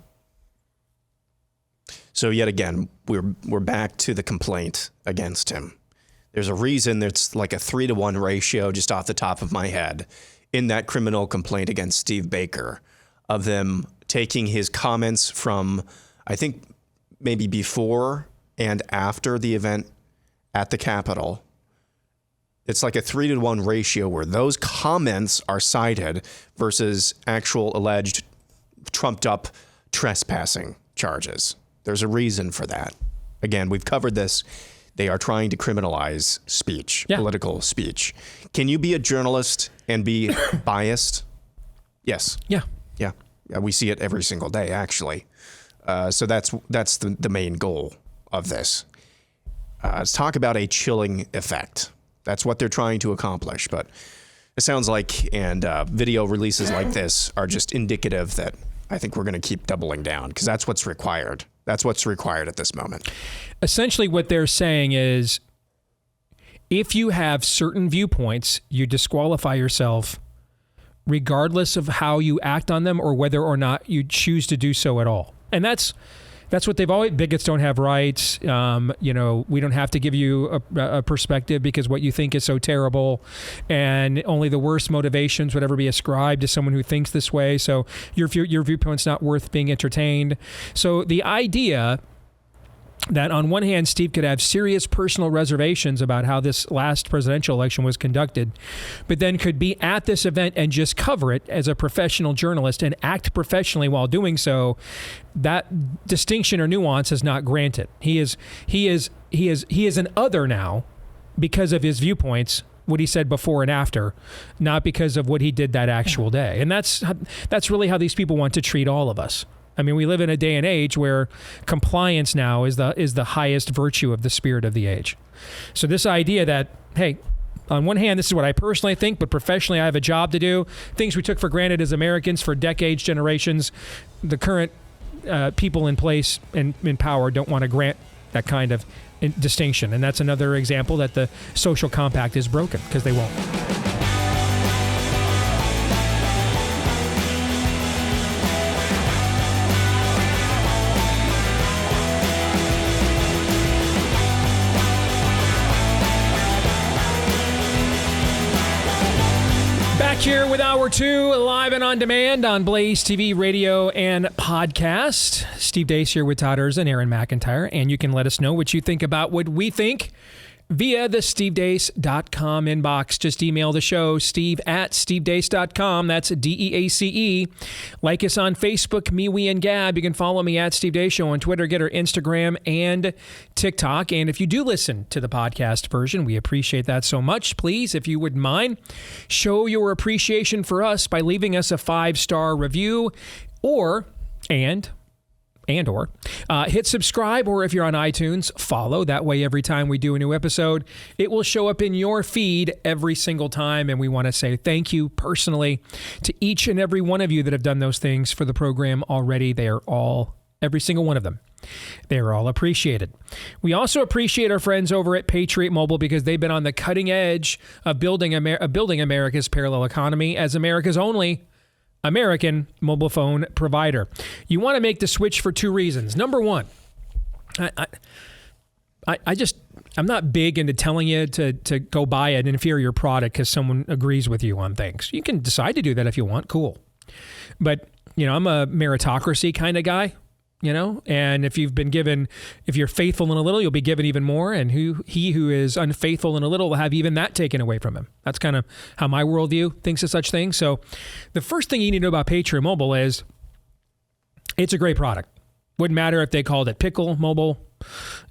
So yet again, we're back to the complaint against him. There's a reason there's like a 3-to-1 ratio just off the top of my head in that criminal complaint against Steve Baker of them taking his comments from, I think, maybe before and after the event at the Capitol. It's like a 3-to-1 ratio where those comments are cited versus actual alleged trumped up trespassing charges. There's a reason for that. Again, we've covered this. They are trying to criminalize speech, political speech. Can you be a journalist and be biased? Yes. Yeah. Yeah. We see it every single day, actually. So that's the main goal of this. Let's talk about a chilling effect. That's what they're trying to accomplish. But it sounds like, and video releases like this are just indicative that I think we're going to keep doubling down because that's what's required. That's what's required at this moment. Essentially, what they're saying is if you have certain viewpoints, you disqualify yourself regardless of how you act on them or whether or not you choose to do so at all. And that's what they've always, bigots don't have rights. We don't have to give you a perspective because what you think is so terrible, and only the worst motivations would ever be ascribed to someone who thinks this way. So your viewpoint's not worth being entertained. So the idea that on one hand, Steve could have serious personal reservations about how this last presidential election was conducted, but then could be at this event and just cover it as a professional journalist and act professionally while doing so, that distinction or nuance is not granted. He is an other now because of his viewpoints, what he said before and after, not because of what he did that actual day. And that's really how these people want to treat all of us. I mean, we live in a day and age where compliance now is the highest virtue of the spirit of the age. So this idea that, hey, on one hand, this is what I personally think, but professionally I have a job to do. Things we took for granted as Americans for decades, generations, the current people in place and in power don't want to grant that kind of distinction. And that's another example that the social compact is broken because they won't. Here with Hour 2, live and on demand on Blaze TV, radio, and podcast. Steve Deace here with Todd Erza and Aaron McIntyre, and you can let us know what you think about what we think via the stevedeace.com inbox. Just email the show, steve@stevedeace.com. That's DEACE. Like us on Facebook, me, we, and Gab. You can follow me at Steve Deace Show on Twitter, Getter, Instagram, and TikTok. And if you do listen to the podcast version, we appreciate that so much. Please, if you wouldn't mind, show your appreciation for us by leaving us a 5-star review or hit subscribe, or if you're on iTunes, follow. That way, every time we do a new episode, it will show up in your feed every single time. And we want to say thank you personally to each and every one of you that have done those things for the program already. They are all, every single one of them, they are all appreciated. We also appreciate our friends over at Patriot Mobile because they've been on the cutting edge of building America's parallel economy as America's only American mobile phone provider. You want to make the switch for 2 reasons. Number one, I'm not big into telling you to go buy an inferior product because someone agrees with you on things. You can decide to do that if you want, cool. But, I'm a meritocracy kind of guy, and if you're faithful in a little, you'll be given even more. And he who is unfaithful in a little will have even that taken away from him. That's kind of how my worldview thinks of such things. So the first thing you need to know about Patriot Mobile is it's a great product. Wouldn't matter if they called it Pickle Mobile,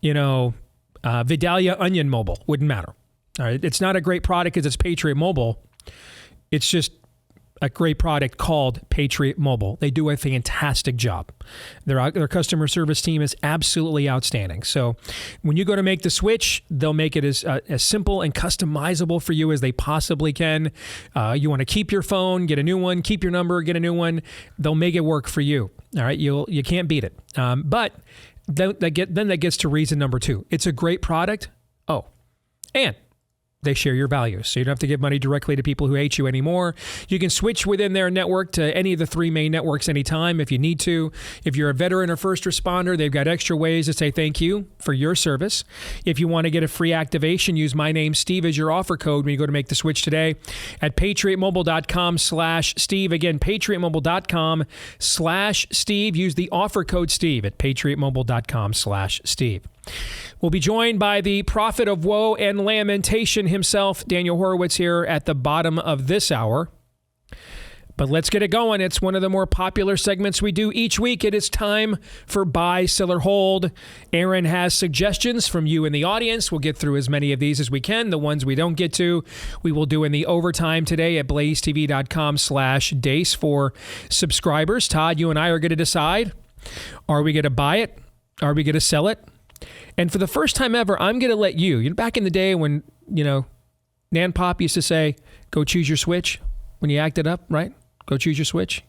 Vidalia Onion Mobile, wouldn't matter. All right. It's not a great product because it's Patriot Mobile. It's just a great product called Patriot Mobile. They do a fantastic job. Their customer service team is absolutely outstanding. So when you go to make the switch, they'll make it as simple and customizable for you as they possibly can. You want to keep your phone, get a new one, keep your number, get a new one. They'll make it work for you. All right, you can't beat it. But then that gets to reason number 2. It's a great product. Oh, and they share your values. So you don't have to give money directly to people who hate you anymore. You can switch within their network to any of the 3 main networks anytime if you need to. If you're a veteran or first responder, they've got extra ways to say thank you for your service. If you want to get a free activation, use my name, Steve, as your offer code when you go to make the switch today at patriotmobile.com/Steve. Again, patriotmobile.com/Steve. Use the offer code Steve at patriotmobile.com/Steve. We'll be joined by the prophet of woe and lamentation himself, Daniel Horowitz, here at the bottom of this hour. But let's get it going. It's one of the more popular segments we do each week. It is time for Buy, Sell, or Hold. Aaron has suggestions from you in the audience. We'll get through as many of these as we can. The ones we don't get to, we will do in the overtime today at blazetv.com/Deace for subscribers. Todd, you and I are going to decide, are we going to buy it? Are we going to sell it? And for the first time ever, I'm going to let you, back in the day when, Nan Pop used to say, go choose your switch when you acted up, right? Go choose your switch.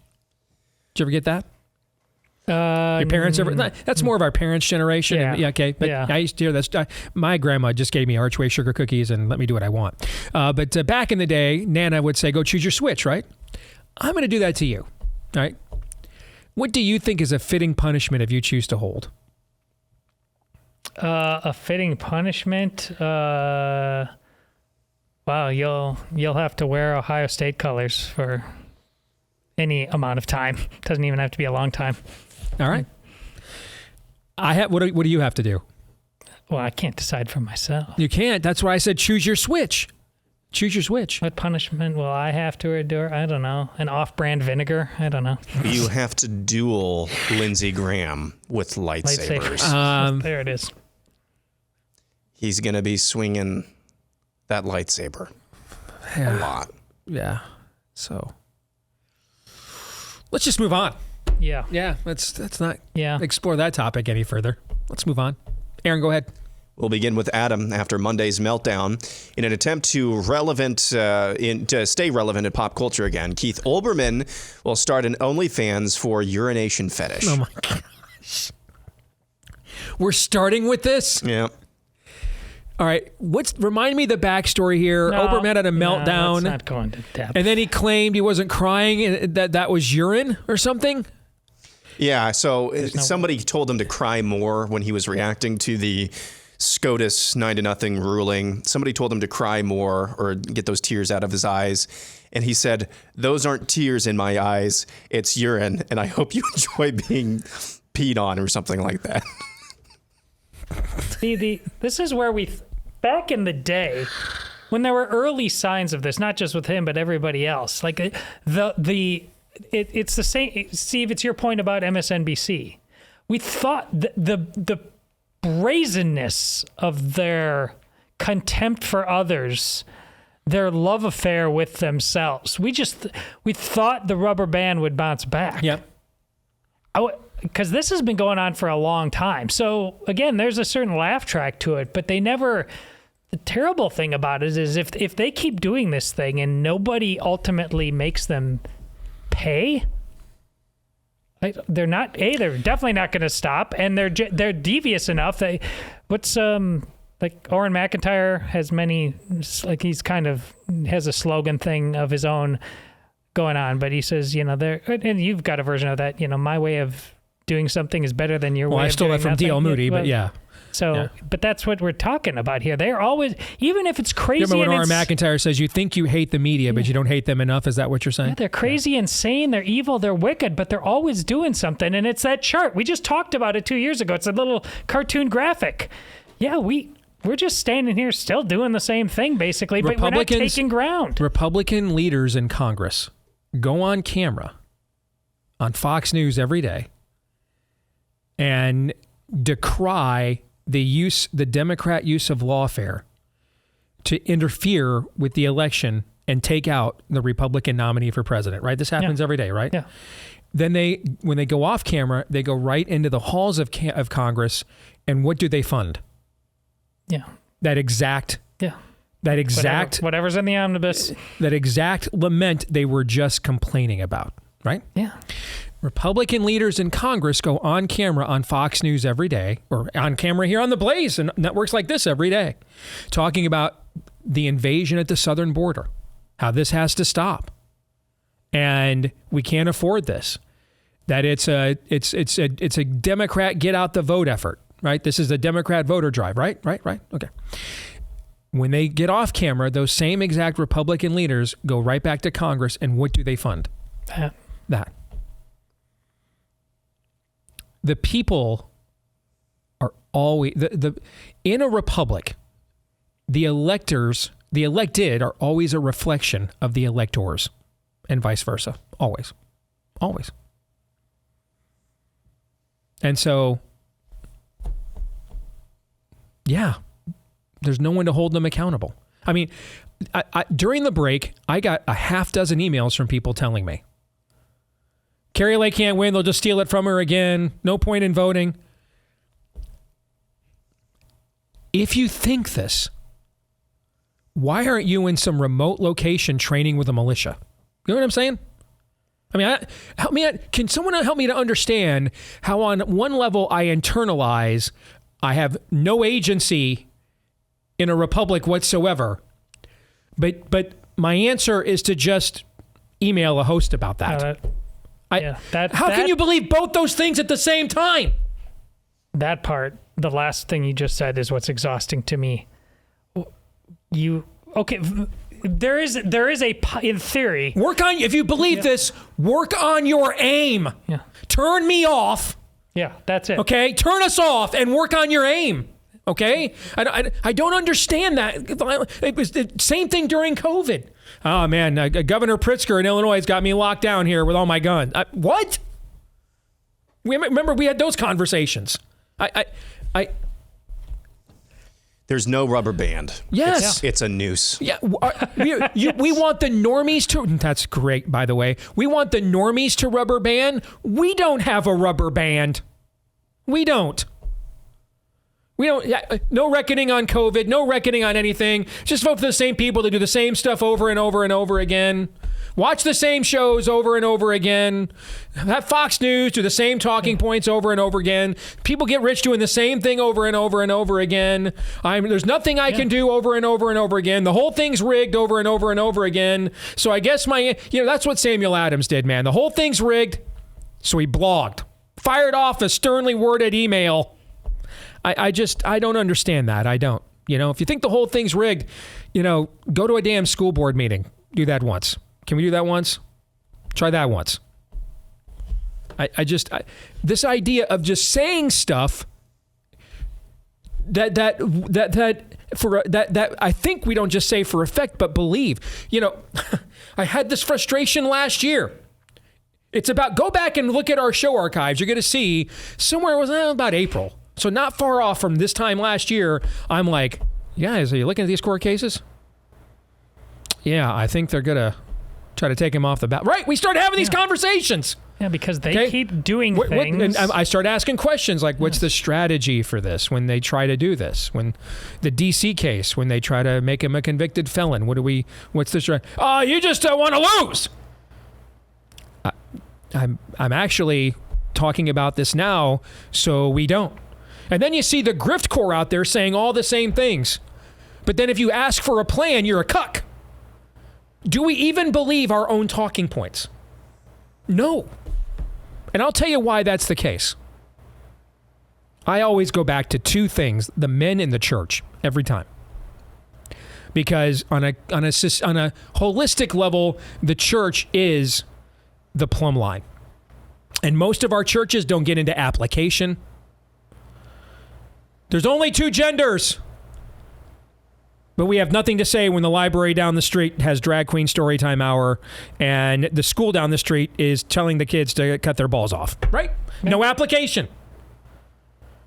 Did you ever get that? Your parents ever? That's more of our parents' generation. Yeah. Okay. But I used to hear that. My grandma just gave me Archway sugar cookies and let me do what I want. But back in the day, Nana would say, go choose your switch, right? I'm going to do that to you. All right. What do you think is a fitting punishment if you choose to hold? A fitting punishment? Wow, you'll have to wear Ohio State colors for any amount of time. Doesn't even have to be a long time. All right. What do you have to do? Well, I can't decide for myself. You can't. That's why I said choose your switch. Choose your switch. What punishment will I have to endure? I don't know. An off-brand vinegar? I don't know. You have to duel Lindsey Graham with lightsabers. There it is. He's going to be swinging that lightsaber a lot. Yeah. So let's just move on. Yeah. Yeah. Let's not explore that topic any further. Let's move on. Aaron, go ahead. We'll begin with Adam after Monday's meltdown. In an attempt to stay relevant in pop culture again, Keith Olbermann will start an OnlyFans for urination fetish. Oh my gosh. We're starting with this? Yeah. All right. Remind me the backstory here. Olbermann had a meltdown. Let's not go into depth. And then he claimed he wasn't crying and that was urine or something? Yeah. So somebody told him to cry more when he was reacting to the SCOTUS 9-0 ruling. Somebody told him to cry more or get those tears out of his eyes. And he said, those aren't tears in my eyes. It's urine. And I hope you enjoy being peed on or something like that. See, this is where back in the day, when there were early signs of this, not just with him, but everybody else, like it's the same. Steve, it's your point about MSNBC. We thought the brazenness of their contempt for others, their love affair with themselves. We thought the rubber band would bounce back. Yep. Because this has been going on for a long time. So again, there's a certain laugh track to it, but they never. The terrible thing about it is if they keep doing this thing and nobody ultimately makes them pay, they're definitely not going to stop, and they're devious enough. Like Oren McIntyre has many, like he's kind of has a slogan thing of his own going on, but he says, and you've got a version of that, my way of doing something is better than your way of doing I stole that from D.L. Moody, but yeah. So, But that's what we're talking about here. They're always, even if it's crazy. Remember when Oren McIntyre says you think you hate the media, but you don't hate them enough? Is that what you're saying? Yeah, they're crazy, insane, they're evil, they're wicked, but they're always doing something. And it's that chart. We just talked about it 2 years ago. It's a little cartoon graphic. Yeah, we're just standing here still doing the same thing, basically, but we're not taking ground. Republican leaders in Congress go on camera on Fox News every day and decry the Democrat use of lawfare to interfere with the election and take out the Republican nominee for president, right? This happens every day, right? Yeah. Then when they go off camera, they go right into the halls of Congress, and what do they fund? Yeah. Whatever's in the omnibus. That exact lament they were just complaining about, right? Yeah. Republican leaders in Congress go on camera on Fox News every day, or on camera here on the Blaze and networks like this every day, talking about the invasion at the southern border, how this has to stop. And we can't afford this. That it's a Democrat get out the vote effort, right? This is a Democrat voter drive, right? Okay. When they get off camera, those same exact Republican leaders go right back to Congress, and what do they fund? That. The people are always in a republic. The elected are always a reflection of the electors, and vice versa. Always. And so, yeah, there's no one to hold them accountable. I mean, during the break, I got a half dozen emails from people telling me, Kari Lake can't win. They'll just steal it from her again. No point in voting. If you think this, why aren't you in some remote location training with a militia? You know what I'm saying? I mean, can someone help me to understand how on one level I internalize I have no agency in a republic whatsoever, but my answer is to just email a host about that. How can you believe both those things at the same time? That part, the last thing you just said, is what's exhausting to me. There is in theory. If you believe this, work on your aim. Yeah. Turn me off. Yeah, that's it. Okay? Turn us off and work on your aim. Okay? I don't understand that. It was the same thing during COVID. Oh, man, Governor Pritzker in Illinois has got me locked down here with all my guns. What? Remember, we had those conversations. There's no rubber band. Yes. It's a noose. Yeah. We want the normies to... That's great, by the way. We want the normies to rubber band. We don't have a rubber band. We don't. No reckoning on COVID. No reckoning on anything. Just vote for the same people to do the same stuff over and over and over again. Watch the same shows over and over again. Have Fox News do the same talking points over and over again. People get rich doing the same thing over and over and over again. There's nothing I can do over and over and over again. The whole thing's rigged over and over and over again. So I guess that's what Samuel Adams did, man. The whole thing's rigged. So he blogged, fired off a sternly worded email. I don't understand that. I don't. If you think the whole thing's rigged, go to a damn school board meeting. Do that once. Can we do that once? Try that once. This idea of just saying stuff that I think we don't just say for effect, but believe. I had this frustration last year. It's about, go back and look at our show archives. You're going to see somewhere it was about April. So not far off from this time last year, I'm like, guys, are you looking at these court cases? Yeah, I think they're going to try to take him off the ballot. Right, we started having these conversations. Yeah, because they keep doing things. And I start asking questions like, what's the strategy for this when they try to do this? When the DC case, when they try to make him a convicted felon, what's the strategy? Oh, you just want to lose. I'm actually talking about this now so we don't. And then you see the grift corps out there saying all the same things. But then if you ask for a plan, you're a cuck. Do we even believe our own talking points? No. And I'll tell you why that's the case. I always go back to two things: the men in the church, every time. Because on a holistic level, the church is the plumb line. And most of our churches don't get into application. There's only two genders. But we have nothing to say when the library down the street has drag queen storytime hour and the school down the street is telling the kids to cut their balls off. Right? No application.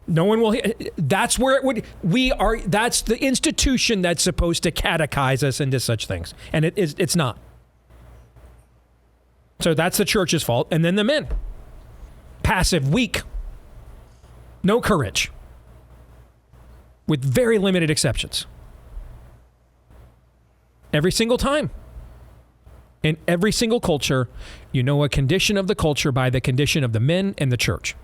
No one will. That's where it would. That's the institution that's supposed to catechize us into such things, and it's not. So that's the church's fault, and then the men. Passive, weak, no courage, with very limited exceptions. Every single time. In every single culture, you know a condition of the culture by the condition of the men and the church.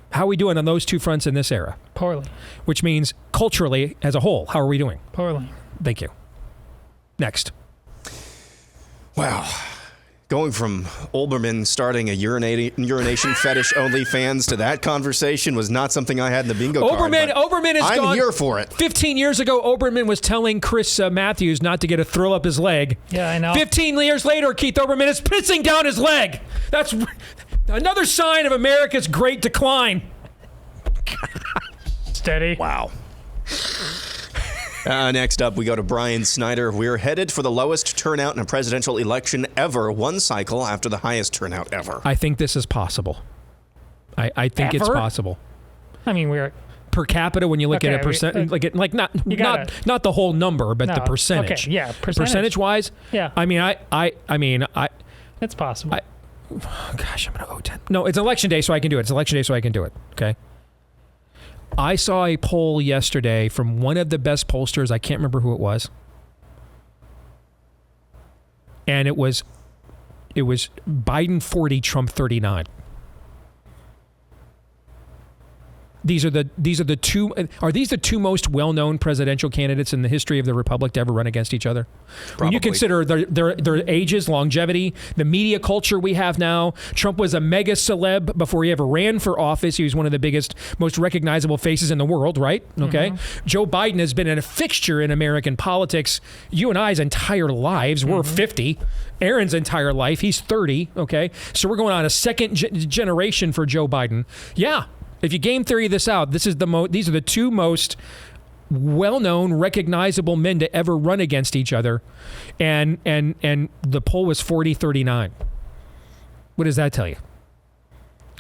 How are we doing on those two fronts in this era? Poorly. Which means culturally, as a whole, how are we doing? Poorly. Thank you. Next. Wow. Going from Olbermann starting a urination fetish OnlyFans to that conversation was not something I had in the bingo card. Obermann is I'm gone. here for it. 15 years ago, Obermann was telling Chris Matthews not to get a thrill up his leg. Yeah, I know. 15 years later, Keith Olbermann is pissing down his leg. That's another sign of America's great decline. Steady. Wow. Next up, we go to Brian Snyder. We're headed for the lowest turnout in a presidential election ever, one cycle after the highest turnout ever. I think this is possible. I think it's possible. I mean, we're per capita when you look at a percent, not the whole number, but the percentage. Okay, yeah, percentage wise. Yeah. I mean, it's possible. Gosh, I'm gonna 10. No, it's election day, so I can do it. It's election day, so I can do it. Okay. I saw a poll yesterday from one of the best pollsters. I can't remember who it was. And it was Biden 40, Trump 39. These are the two. Are these the two most well-known presidential candidates in the history of the republic to ever run against each other? Probably. When you consider their ages, longevity, the media culture we have now. Trump was a mega celeb before he ever ran for office. He was one of the biggest, most recognizable faces in the world, right? Okay. Mm-hmm. Joe Biden has been a fixture in American politics. You and I's entire lives. We're 50. Aaron's entire life. He's 30. Okay. So we're going on a second generation for Joe Biden. Yeah. If you game theory this out, these are the two most well-known, recognizable men to ever run against each other, and the poll was 40-39. What does that tell you?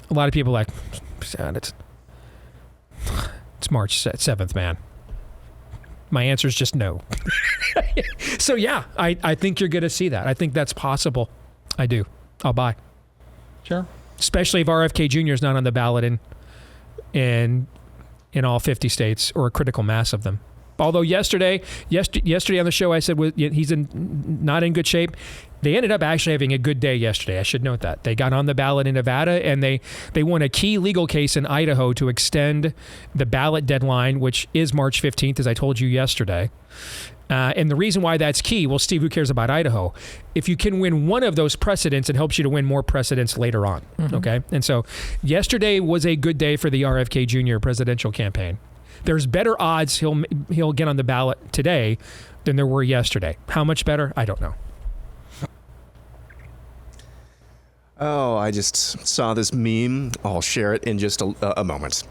A lot of people are like, it's March 7th, man. My answer is just no. So yeah, I think you're going to see that. I think that's possible. I do. I'll buy. Sure. Especially if RFK Jr. is not on the ballot in all 50 states, or a critical mass of them. Although yesterday on the show I said he's not in good shape. They ended up actually having a good day yesterday. I should note that. They got on the ballot in Nevada, and they won a key legal case in Idaho to extend the ballot deadline, which is March 15th, as I told you yesterday. And the reason why that's key, well, Steve, who cares about Idaho? If you can win one of those precedents, it helps you to win more precedents later on, okay? And so yesterday was a good day for the RFK Jr. presidential campaign. There's better odds he'll get on the ballot today than there were yesterday. How much better? I don't know. Oh, I just saw this meme. I'll share it in just a moment.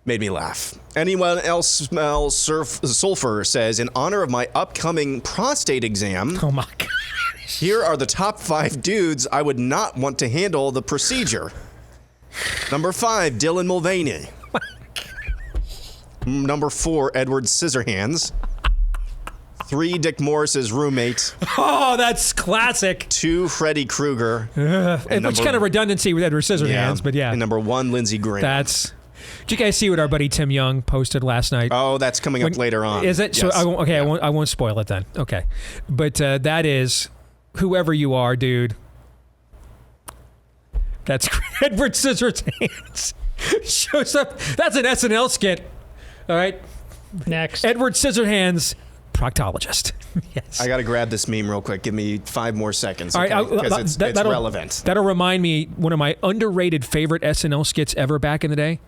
Made me laugh. Anyone else smell sulfur? Says, in honor of my upcoming prostate exam. Oh my God. Here are the top 5 dudes I would not want to handle the procedure. Number 5, Dylan Mulvaney. Number 4, Edward Scissorhands. 3, Dick Morris's roommate. Oh, that's classic. 2, Freddy Krueger. It's kind of redundancy with Edward Scissorhands, but yeah. And number 1, Lindsey Graham. Did you guys see what our buddy Tim Young posted last night? Oh, that's coming up later on. Is it? Yes. So I won't spoil it then. Okay, but that is whoever you are, dude. That's Edward Scissorhands shows up. That's an SNL skit. All right. Next, Edward Scissorhands, proctologist. Yes. I got to grab this meme real quick. Give me 5 more seconds, okay? All right, because it's relevant. That'll remind me, one of my underrated favorite SNL skits ever back in the day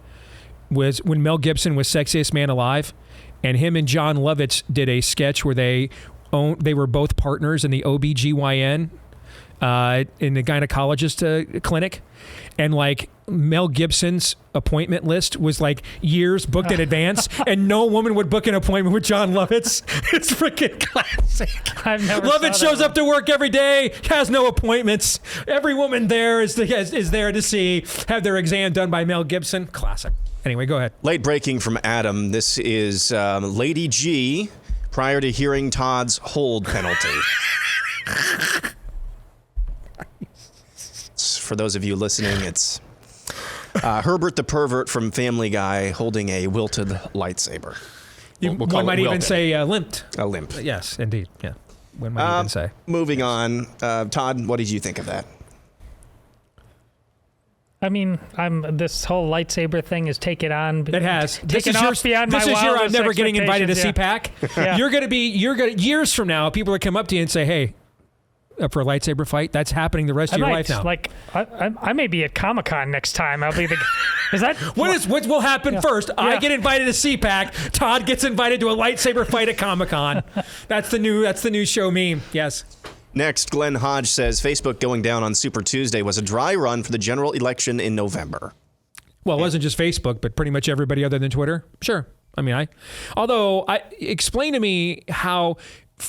was when Mel Gibson was Sexiest Man Alive, and him and John Lovitz did a sketch where they were both partners in the OBGYN in the gynecologist clinic, and like Mel Gibson's appointment list was like years booked in advance, and no woman would book an appointment with John Lovitz. It's freaking classic. I've never Lovitz shows up to work every day, has no appointments. Every woman there is there to have their exam done by Mel Gibson. Classic. Anyway, go ahead. Late breaking from Adam. This is Lady G prior to hearing Todd's hold penalty. For those of you listening, it's Herbert the pervert from Family Guy holding a wilted lightsaber. One might even say limped. A limp. Yes, indeed. Yeah. One might even say. Moving on. Todd, what did you think of that? I mean, this whole lightsaber thing is take it on. It has. Take it off beyond my wildest This is your I'm never getting invited to expectations, CPAC. Yeah. You're going to years from now, people are come up to you and say, hey, up for a lightsaber fight? That's happening the rest of your life now. Like, I may be at Comic-Con next time. I'll be the... Is that... What will happen first? I get invited to CPAC. Todd gets invited to a lightsaber fight at Comic-Con. That's the new show meme. Yes. Next, Glenn Hodge says Facebook going down on Super Tuesday was a dry run for the general election in November. Well, it wasn't just Facebook, but pretty much everybody other than Twitter. Sure. I mean, explain to me how.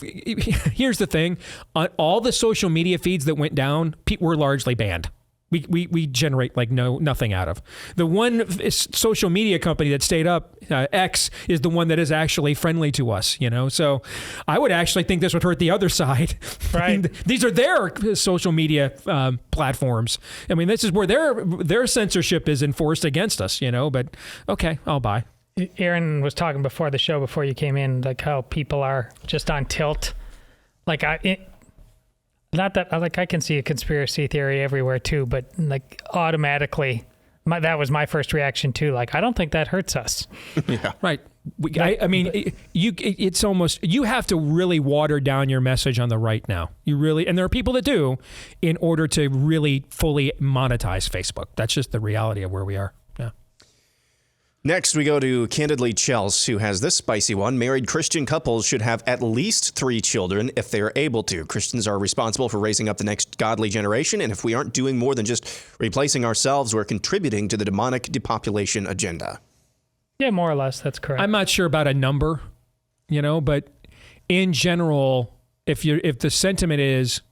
Here's the thing: on all the social media feeds that went down, were largely banned. We generate like nothing out of. The one social media company that stayed up, X, is the one that is actually friendly to us. So I would actually think this would hurt the other side. Right. I mean, these are their social media platforms. I mean, this is where their censorship is enforced against us. But okay, I'll buy. Aaron was talking before the show, before you came in, like how people are just on tilt. Like not that I can see a conspiracy theory everywhere too, but like automatically, that was my first reaction too. Like, I don't think that hurts us. Yeah. Right. I mean, it's almost, you have to really water down your message on the right now. And there are people that do, in order to really fully monetize Facebook. That's just the reality of where we are. Yeah. Next, we go to Candidly Chels, who has this spicy one. Married Christian couples should have at least 3 children if they are able to. Christians are responsible for raising up the next godly generation, and if we aren't doing more than just replacing ourselves, we're contributing to the demonic depopulation agenda. Yeah, more or less, that's correct. I'm not sure about a number, but in general, if the sentiment is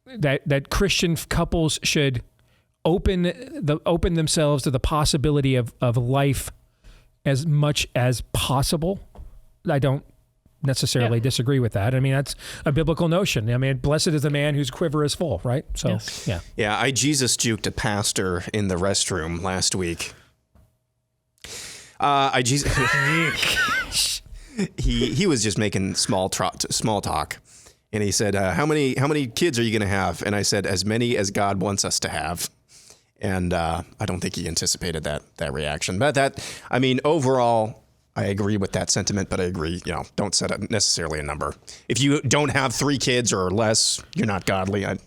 that Christian couples should open themselves to the possibility of life as much as possible, I don't necessarily disagree with that. I mean, that's a biblical notion. I mean, blessed is the man whose quiver is full, right? So, yes. Yeah, I Jesus juked a pastor in the restroom last week. He was just making small talk. And he said, how many kids are you going to have? And I said, as many as God wants us to have. And I don't think he anticipated that reaction. But overall, I agree with that sentiment. But I agree, don't set necessarily a number. If you don't have 3 kids or less, you're not godly. I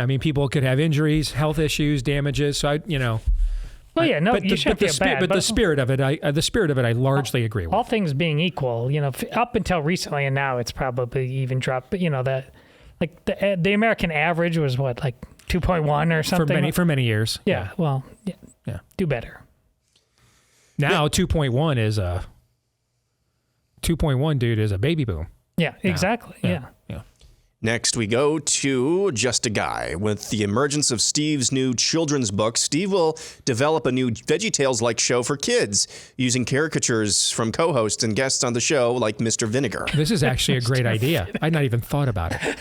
mean, people could have injuries, health issues, damages. So Well, yeah, no, you shouldn't feel bad. But the spirit of it, I largely agree with. All things being equal, up until recently, and now it's probably even dropped. But that, like the American average was what, like 2.1 or something for many years. Yeah. Well, yeah. Do better. Now 2.1 is a 2.1, dude, is a baby boom. Yeah. Exactly. Yeah. Next, we go to Just a Guy. With the emergence of Steve's new children's book, Steve will develop a new VeggieTales-like show for kids, using caricatures from co-hosts and guests on the show like Mr. Vinegar. This is actually a great idea. I'd not even thought about it.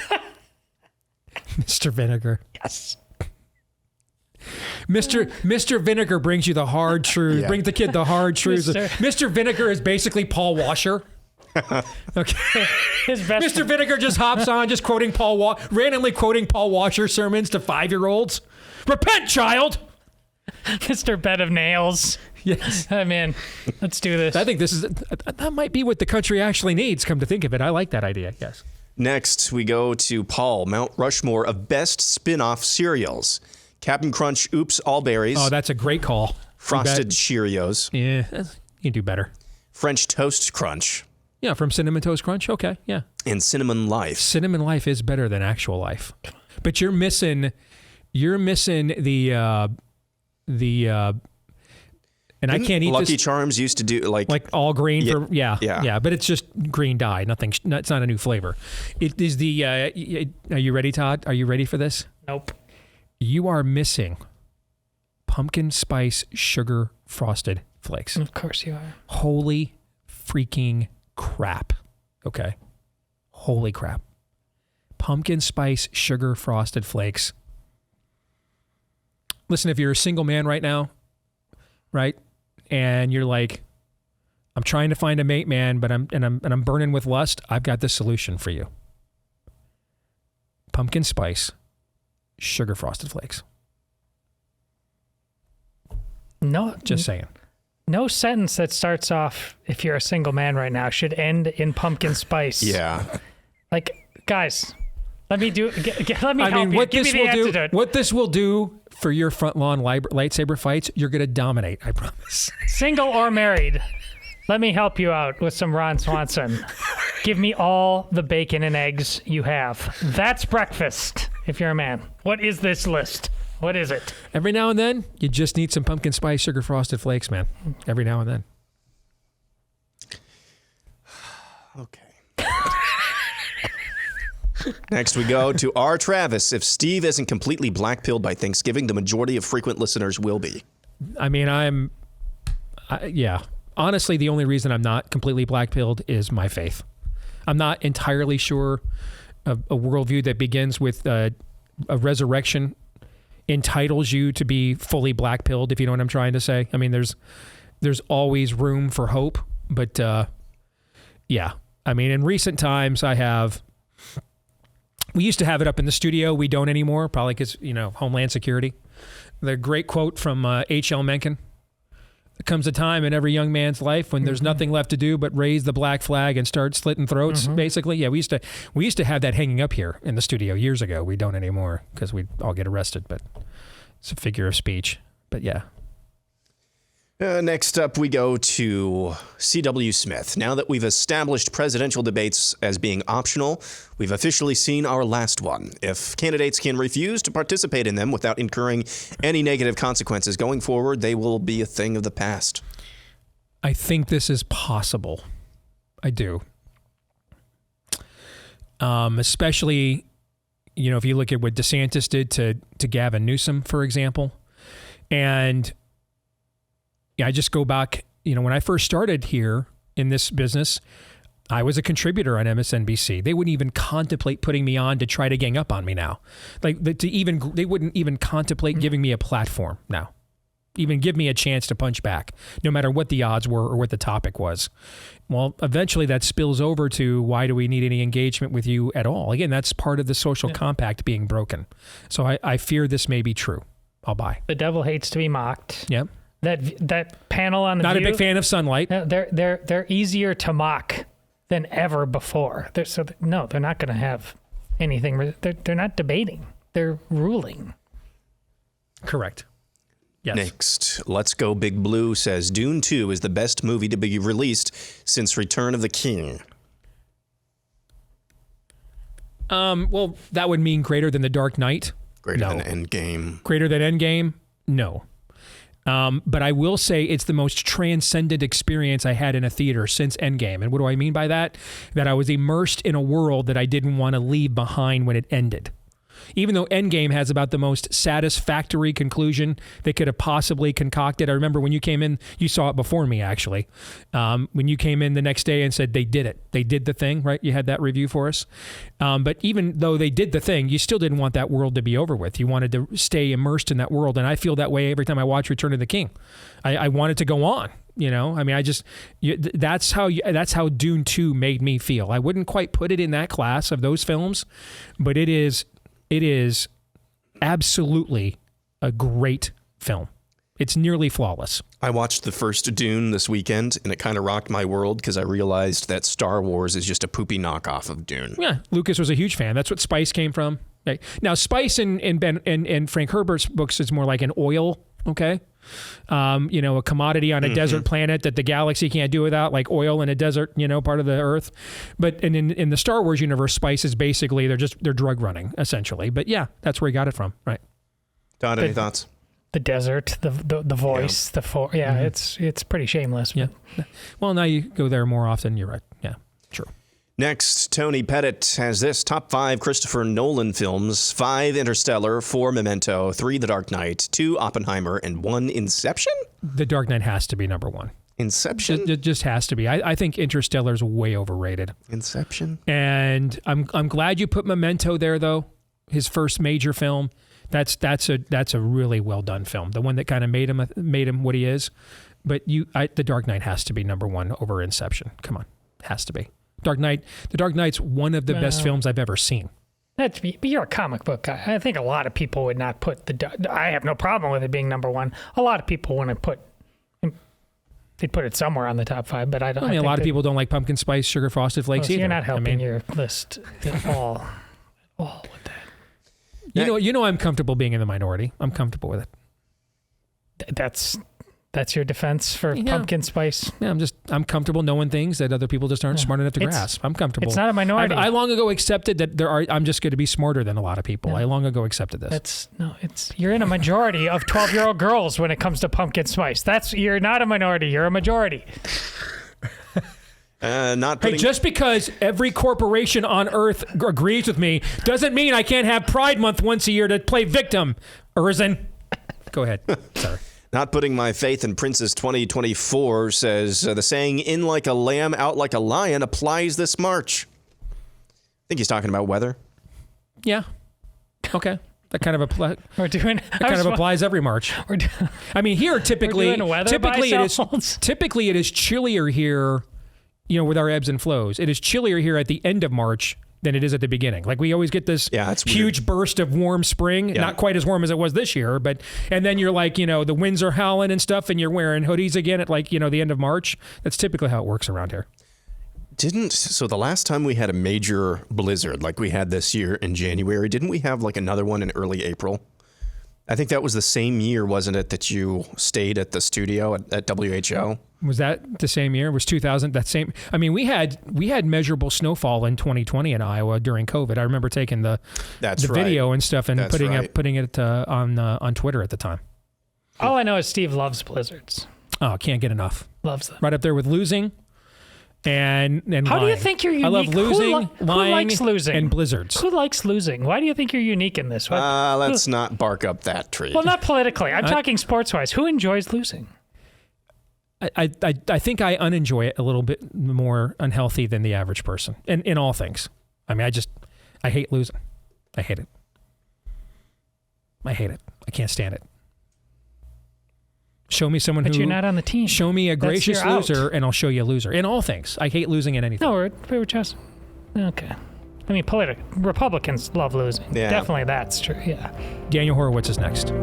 Mr. Vinegar. Yes. Mr. Vinegar brings you the hard truth. Brings the kid the hard truth. Mr. Vinegar is basically Paul Washer. Okay. Mr. Vinegar just hops on, just randomly quoting Paul Washer sermons to 5-year-olds. Repent, child! Mr. Bed of Nails. Yes. I'm in. Let's do this. I think that might be what the country actually needs, come to think of it. I like that idea, yes. Next, we go to Paul, Mount Rushmore of best spin-off cereals. Captain Crunch Oops All Berries. Oh, that's a great call. Frosted Cheerios. Yeah, you can do better. French Toast Crunch. Yeah, from Cinnamon Toast Crunch. Okay, yeah. And Cinnamon Life. Cinnamon Life is better than Actual Life, but you're missing the and I can't eat Lucky this. Charms used to do like all green Yeah, for yeah, but it's just green dye. Nothing. It's not a new flavor. It is the. Are you ready, Todd? Are you ready for this? Nope. You are missing pumpkin spice sugar frosted flakes. Of course you are. Holy freaking crap. Okay. Holy crap. Pumpkin spice sugar frosted flakes. Listen, if you're a single man right now, right? And you're like, I'm trying to find a mate, man, but I'm burning with lust. I've got the solution for you. Pumpkin spice sugar frosted flakes. No, Just saying. No sentence that starts off, if you're a single man right now, should end in pumpkin spice. Yeah. Like, guys, let me do. Let me I help mean, you. what Give this me the will do, antidote. what this will do for your front lawn lightsaber fights, you're going to dominate. I promise. Single or married, let me help you out with some Ron Swanson. Give me all the bacon and eggs you have. That's breakfast. If you're a man, what is this list? What is it? Every now and then, you just need some pumpkin spice sugar frosted flakes, man. Every now and then. Okay. Next we go to R. Travis. If Steve isn't completely black-pilled by Thanksgiving, the majority of frequent listeners will be. I mean, yeah. Honestly, the only reason I'm not completely black-pilled is my faith. I'm not entirely sure of a worldview that begins with a resurrection entitles you to be fully black-pilled, if you know what I'm trying to say. I mean, there's always room for hope, but yeah. I mean, in recent times, we used to have it up in the studio. We don't anymore, probably because, Homeland Security. The great quote from H.L. Mencken. There comes a time in every young man's life when there's nothing left to do but raise the black flag and start slitting throats, basically. Yeah, we used to have that hanging up here in the studio years ago. We don't anymore because we'd all get arrested, but it's a figure of speech. But yeah. Next up, we go to C.W. Smith. Now that we've established presidential debates as being optional, we've officially seen our last one. If candidates can refuse to participate in them without incurring any negative consequences going forward, they will be a thing of the past. I think this is possible. I do. Especially, if you look at what DeSantis did to Gavin Newsom, for example. And yeah, I just go back, when I first started here in this business, I was a contributor on MSNBC. They wouldn't even contemplate putting me on to try to gang up on me now. They wouldn't even contemplate giving me a platform now, even give me a chance to punch back, no matter what the odds were or what the topic was. Well, eventually that spills over to, why do we need any engagement with you at all? Again, that's part of the social compact being broken. So I fear this may be true. I'll buy. The devil hates to be mocked. Yep. That panel on the Not View, a big fan of sunlight. They're easier to mock than ever before. They're not going to have anything. They're not debating. They're ruling. Correct. Yes. Next, Let's Go Big Blue says Dune 2 is the best movie to be released since Return of the King. Well, that would mean greater than The Dark Knight. Greater than Endgame. Greater than Endgame? No. But I will say it's the most transcendent experience I had in a theater since Endgame. And what do I mean by that? That I was immersed in a world that I didn't want to leave behind when it ended. Even though Endgame has about the most satisfactory conclusion they could have possibly concocted. I remember when you came in, you saw it before me, actually. When you came in the next day and said they did it. They did the thing, right? You had that review for us. But even though they did the thing, you still didn't want that world to be over with. You wanted to stay immersed in that world. And I feel that way every time I watch Return of the King. I want it to go on. I mean, that's how Dune 2 made me feel. I wouldn't quite put it in that class of those films, but it is absolutely a great film. It's nearly flawless. I watched the first Dune this weekend, and it kind of rocked my world because I realized that Star Wars is just a poopy knockoff of Dune. Yeah, Lucas was a huge fan. That's what Spice came from. Now, Spice in Frank Herbert's books is more like an oil Okay. A commodity on a desert planet that the galaxy can't do without, like oil in a desert, part of the earth. But in the Star Wars universe, spice is basically, they're drug running, essentially. But yeah, that's where he got it from, right? Todd, any thoughts? The desert, the voice, it's pretty shameless. Yeah. Well, now you go there more often. You're right. Yeah, true. Next, Tony Pettit has this: top 5 Christopher Nolan films, 5 Interstellar, 4 Memento, 3 The Dark Knight, 2 Oppenheimer, and 1 Inception? The Dark Knight has to be number 1. Inception? It just has to be. I think Interstellar's way overrated. Inception? And I'm glad you put Memento there, though. His first major film. That's a really well done film. The one that kind of made him what he is. But The Dark Knight has to be number 1 over Inception. Come on, has to be. The Dark Knight's one of the best films I've ever seen. But you're a comic book guy. I think a lot of people would not put I have no problem with it being number 1. A lot of people want to they'd put it somewhere on the top 5, but I don't. I mean, a lot of people don't like pumpkin spice sugar frosted flakes so either. You're not helping your list at all with that. You know, I'm comfortable being in the minority. I'm comfortable with it. That's your defense for pumpkin spice? Yeah, I'm comfortable knowing things that other people just aren't smart enough to grasp. I'm comfortable. It's not a minority. I long ago accepted that I'm just going to be smarter than a lot of people. I long ago accepted this. You're in a majority of 12-year-old girls when it comes to pumpkin spice. You're not a minority, you're a majority. Just because every corporation on earth agrees with me doesn't mean I can't have Pride Month once a year to play victim, Urzen. Go ahead. Sorry. Not putting my faith in Princess 2024 says the saying, in like a lamb, out like a lion, applies this March. I think he's talking about weather. Yeah. Okay. That kind of applies every March. I mean, here typically it is chillier here, with our ebbs and flows. It is chillier here at the end of March than it is at the beginning. Like we always get this huge burst of warm spring, not quite as warm as it was this year, and then you're like, the winds are howling and stuff and you're wearing hoodies again at the end of March. That's typically how it works around here. So the last time we had a major blizzard like we had this year in January, didn't we have another one in early April? I think that was the same year, wasn't it, that you stayed at the studio at WHO? Was that the same year? Was 2000 that same? I mean, we had measurable snowfall in 2020 in Iowa during COVID. I remember taking the video and stuff and putting it on Twitter at the time. All I know is Steve loves blizzards. Oh, can't get enough. Loves them. Right up there with losing and How lying. do you think you're unique? I love losing, who lying, likes losing? And blizzards. Who likes losing? Why do you think you're unique in this? Let's not bark up that tree. Well, not politically. I'm talking sports-wise. Who enjoys losing? I think I unenjoy it a little bit more unhealthy than the average person in all things. I mean, I hate losing. I hate it. I can't stand it. Show me someone but you're not on the team. Show me a gracious loser, and I'll show you a loser. In all things. I hate losing in anything. No, we were just... Okay. I mean, Republicans love losing. Yeah. Definitely that's true, yeah. Daniel Horowitz is next.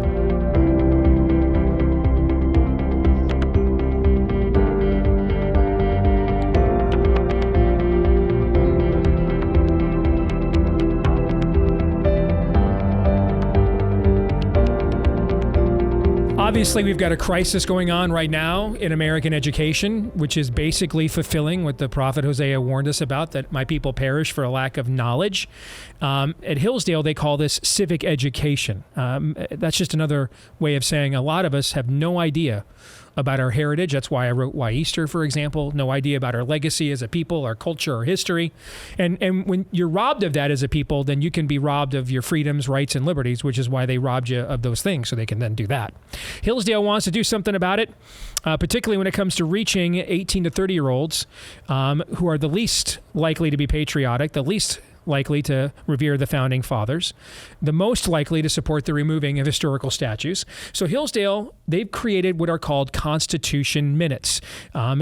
Obviously, we've got a crisis going on right now in American education, which is basically fulfilling what the prophet Hosea warned us about, that my people perish for a lack of knowledge. At Hillsdale, they call this civic education. That's just another way of saying a lot of us have no idea about our heritage. That's why I wrote Why Easter, for example. No idea about our legacy as a people, our culture, our history. And when you're robbed of that as a people, then you can be robbed of your freedoms, rights, and liberties, which is why they robbed you of those things, so they can then do that. Hillsdale wants to do something about it, particularly when it comes to reaching 18 to 30-year-olds who are the least likely to be patriotic, the least likely to revere the founding fathers, the most likely to support the removing of historical statues. So Hillsdale, they've created what are called Constitution Minutes.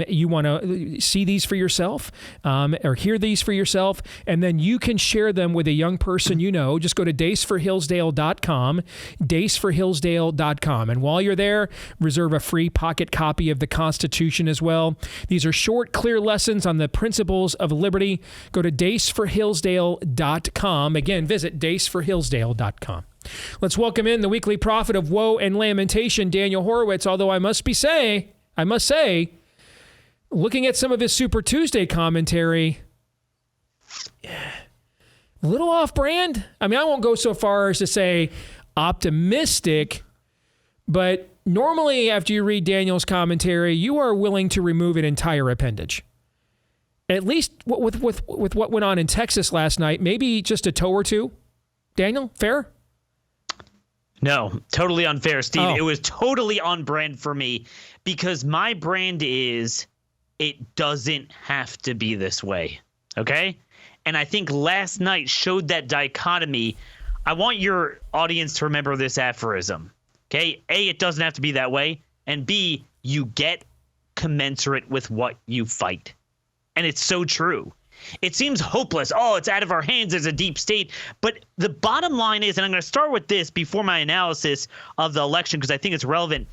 You want to see these for yourself or hear these for yourself, and then you can share them with a young person you know. Just go to daceforhillsdale.com, daceforhillsdale.com. And while you're there, reserve a free pocket copy of the Constitution as well. These are short, clear lessons on the principles of liberty. Go to daceforhillsdale.com. Again, visit daceforhillsdale.com. Let's welcome in the weekly prophet of woe and lamentation, Daniel Horowitz. Although I must say, looking at some of his Super Tuesday commentary, a little off-brand. I mean, I won't go so far as to say optimistic, but normally after you read Daniel's commentary, you are willing to remove an entire appendage. At least with what went on in Texas last night, maybe just a toe or two. Daniel, fair? No, totally unfair, Steve. Oh. It was totally on brand for me because my brand is it doesn't have to be this way, okay? And I think last night showed that dichotomy. I want your audience to remember this aphorism, okay? A, it doesn't have to be that way, and B, you get commensurate with what you fight. And it's so true. It seems hopeless. Oh, it's out of our hands as a deep state. But the bottom line is, and I'm going to start with this before my analysis of the election because I think it's relevant.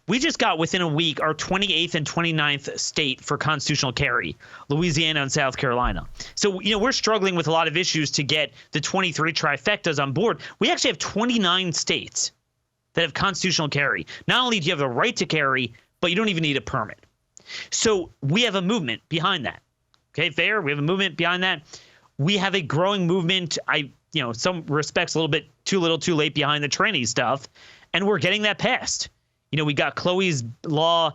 We just got within a week our 28th and 29th state for constitutional carry, Louisiana and South Carolina. So, we're struggling with a lot of issues to get the 23 trifectas on board. We actually have 29 states that have constitutional carry. Not only do you have the right to carry, but you don't even need a permit. So we have a movement behind that. Okay, fair. We have a movement behind that. We have a growing movement. Some respects a little bit too little, too late behind the tranny stuff, and we're getting that passed. We got Chloe's law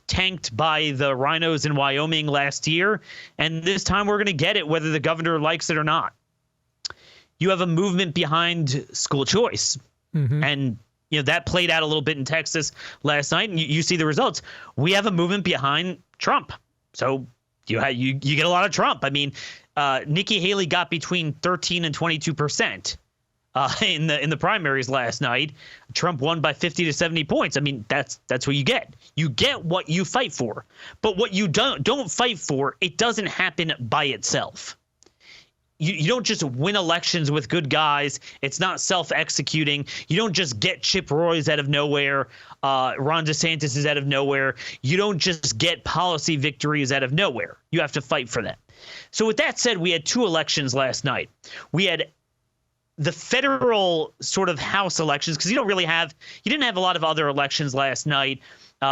tanked by the rhinos in Wyoming last year, and this time we're going to get it whether the governor likes it or not. You have a movement behind school choice, and that played out a little bit in Texas last night, and you see the results. We have a movement behind Trump, so. You get a lot of Trump. I mean, Nikki Haley got between 13 and 22% in the primaries last night. Trump won by 50 to 70 points. I mean, that's what you get. You get what you fight for. But what you don't fight for, it doesn't happen by itself. You don't just win elections with good guys. It's not self-executing. You don't just get Chip Roy's out of nowhere. Ron DeSantis is out of nowhere. You don't just get policy victories out of nowhere. You have to fight for them. So with that said, we had two elections last night. We had the federal sort of House elections because you didn't have a lot of other elections last night.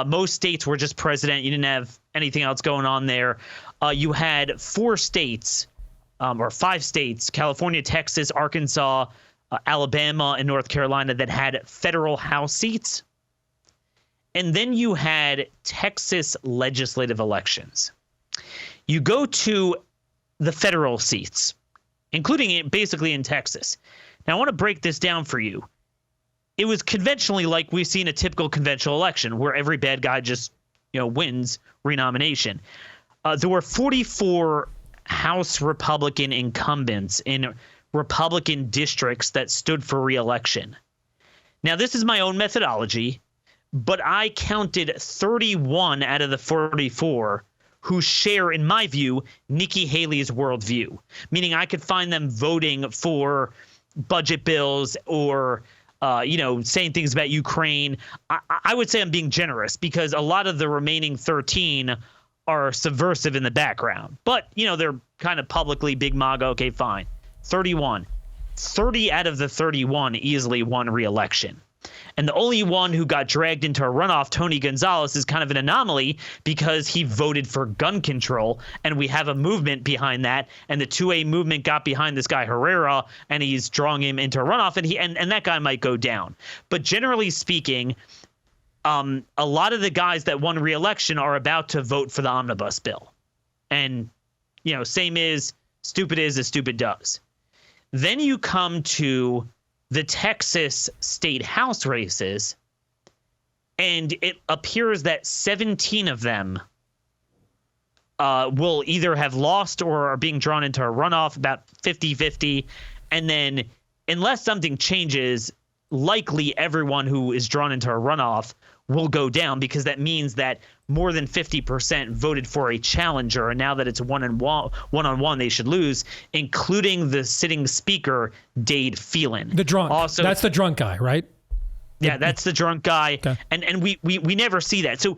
Most states were just president. You didn't have anything else going on there. You had 4 states. Or 5 states, California, Texas, Arkansas, Alabama, and North Carolina that had federal House seats. And then you had Texas legislative elections. You go to the federal seats, including basically in Texas. Now, I want to break this down for you. It was conventionally like we've seen a typical conventional election where every bad guy just, wins renomination. There were 44 House Republican incumbents in Republican districts that stood for re-election. Now, this is my own methodology, but I counted 31 out of the 44 who share, in my view, Nikki Haley's worldview, meaning I could find them voting for budget bills or saying things about Ukraine. I would say I'm being generous because a lot of the remaining 13 are subversive in the background. But, they're kind of publicly big MAGA. Okay, fine. 31. 30 out of the 31 easily won re-election. And the only one who got dragged into a runoff, Tony Gonzalez, is kind of an anomaly because he voted for gun control, and we have a movement behind that. And the 2A movement got behind this guy Herrera, and he's drawing him into a runoff, and that guy might go down. But generally speaking, a lot of the guys that won re-election are about to vote for the omnibus bill. And, same is stupid is as stupid does. Then you come to the Texas state house races, and it appears that 17 of them will either have lost or are being drawn into a runoff, about 50-50. And then unless something changes, likely everyone who is drawn into a runoff will go down because that means that more than 50% voted for a challenger. And now that it's one-on-one, they should lose, including the sitting speaker, Dade Phelan. The drunk. Also, that's the drunk guy, right? Yeah, that's the drunk guy. Okay. And we never see that. So,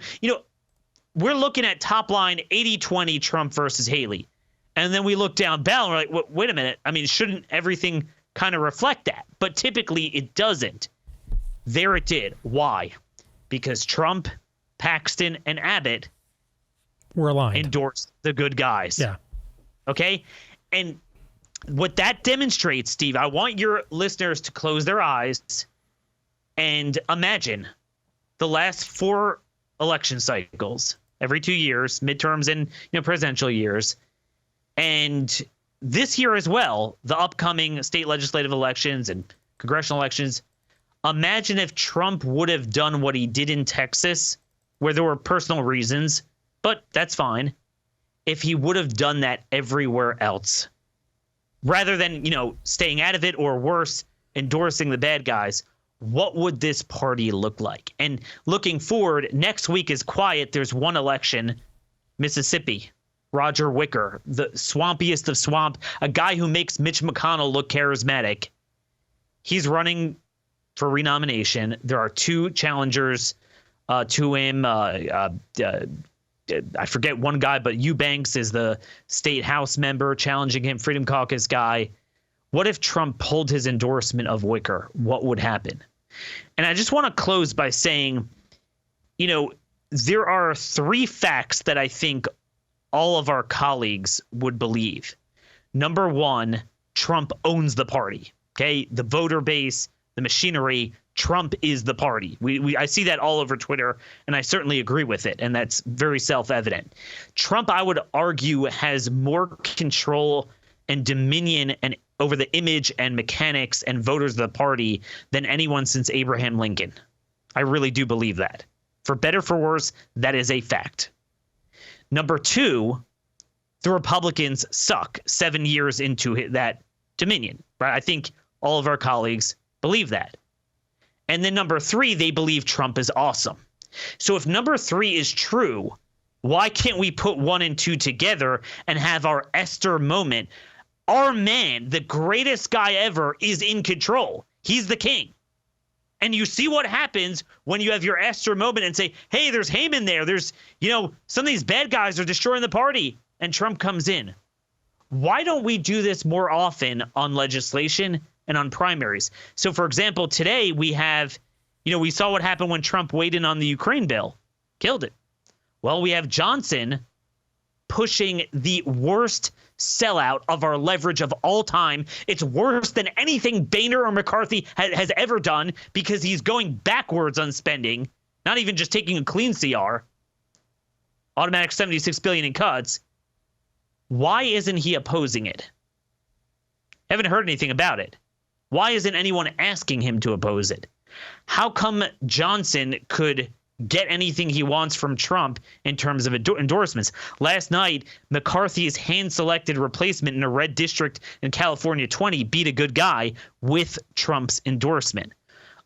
we're looking at top line 80-20 Trump versus Haley. And then we look down ballot and we're like, wait a minute. I mean, shouldn't everything kind of reflect that. But typically it doesn't. There it did. Why? Because Trump, Paxton, and Abbott were aligned. Endorsed the good guys. Yeah. Okay? And what that demonstrates, Steve, I want your listeners to close their eyes and imagine the last 4 election cycles, every 2 years, midterms and presidential years, and this year as well, the upcoming state legislative elections and congressional elections. Imagine if Trump would have done what he did in Texas, where there were personal reasons, but that's fine. If he would have done that everywhere else, rather than, staying out of it or worse, endorsing the bad guys, what would this party look like? And looking forward, next week is quiet. There's one election, Mississippi. Roger Wicker, the swampiest of swamp, a guy who makes Mitch McConnell look charismatic. He's running for renomination. There are 2 challengers to him. I forget one guy, but Eubanks is the state House member challenging him, Freedom Caucus guy. What if Trump pulled his endorsement of Wicker? What would happen? And I just want to close by saying, there are 3 facts that I think all of our colleagues would believe. Number 1, Trump owns the party. Okay, the voter base, the machinery. Trump is the party. I see that all over Twitter, and I certainly agree with it, and that's very self-evident. Trump, I would argue, has more control and dominion and over the image and mechanics and voters of the party than anyone since Abraham Lincoln. I really do believe that. For better, for worse, that is a fact. Number 2, the Republicans suck 7 years into that dominion, right? I think all of our colleagues believe that. And then number 3, they believe Trump is awesome. So if number 3 is true, why can't we put 1 and 2 together and have our Esther moment? Our man, the greatest guy ever, is in control. He's the king. And you see what happens when you have your Esther moment and say, hey, there's Haman there. There's, some of these bad guys are destroying the party. And Trump comes in. Why don't we do this more often on legislation and on primaries? So, for example, today we have, we saw what happened when Trump weighed in on the Ukraine bill. Killed it. Well, we have Johnson pushing the worst sellout of our leverage of all time. It's worse than anything Boehner or McCarthy has ever done because he's going backwards on spending, not even just taking a clean CR. Automatic $76 billion in cuts. Why isn't he opposing it? Haven't heard anything about it. Why isn't anyone asking him to oppose it? How come Johnson could get anything he wants from Trump in terms of endorsements? Last night, McCarthy's hand-selected replacement in a red district in California 20 beat a good guy with Trump's endorsement.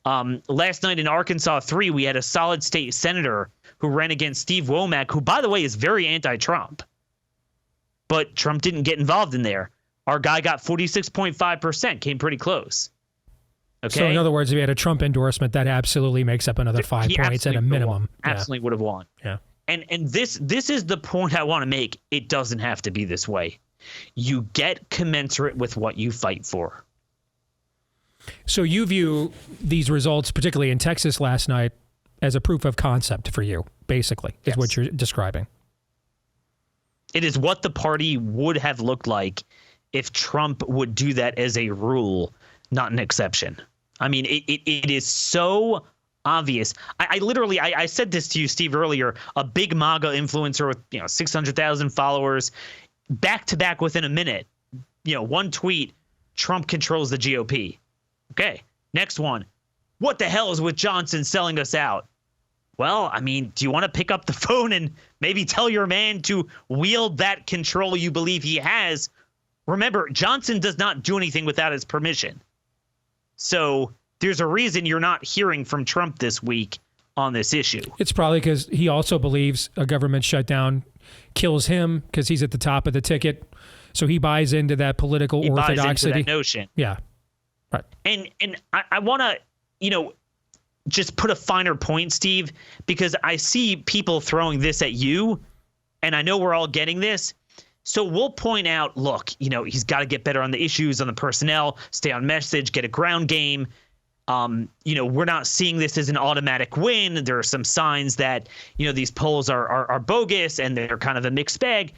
Last night in Arkansas 3, we had a solid state senator who ran against Steve Womack, who, by the way, is very anti-Trump. But Trump didn't get involved in there. Our guy got 46.5%, came pretty close. Okay. So in other words, if you had a Trump endorsement, that absolutely makes up another 5 points at a minimum. Absolutely would have won. Yeah. And this is the point I want to make. It doesn't have to be this way. You get commensurate with what you fight for. So you view these results, particularly in Texas last night, as a proof of concept for you, basically, is what you're describing. It is what the party would have looked like if Trump would do that as a rule, not an exception. I mean, it is so obvious. I said this to you, Steve, earlier. A big MAGA influencer with 600,000 followers, back to back within a minute. One tweet, Trump controls the GOP. Okay, next one. What the hell is with Johnson selling us out? Well, I mean, do you want to pick up the phone and maybe tell your man to wield that control you believe he has? Remember, Johnson does not do anything without his permission. So there's a reason you're not hearing from Trump this week on this issue. It's probably because he also believes a government shutdown kills him because he's at the top of the ticket. So he buys into that political orthodoxy. Buys into that notion. Yeah. Right. And I want to, just put a finer point, Steve, because I see people throwing this at you, and I know we're all getting this. So we'll point out, look, he's got to get better on the issues, on the personnel, stay on message, get a ground game. We're not seeing this as an automatic win. There are some signs that, these polls are bogus and they're kind of a mixed bag.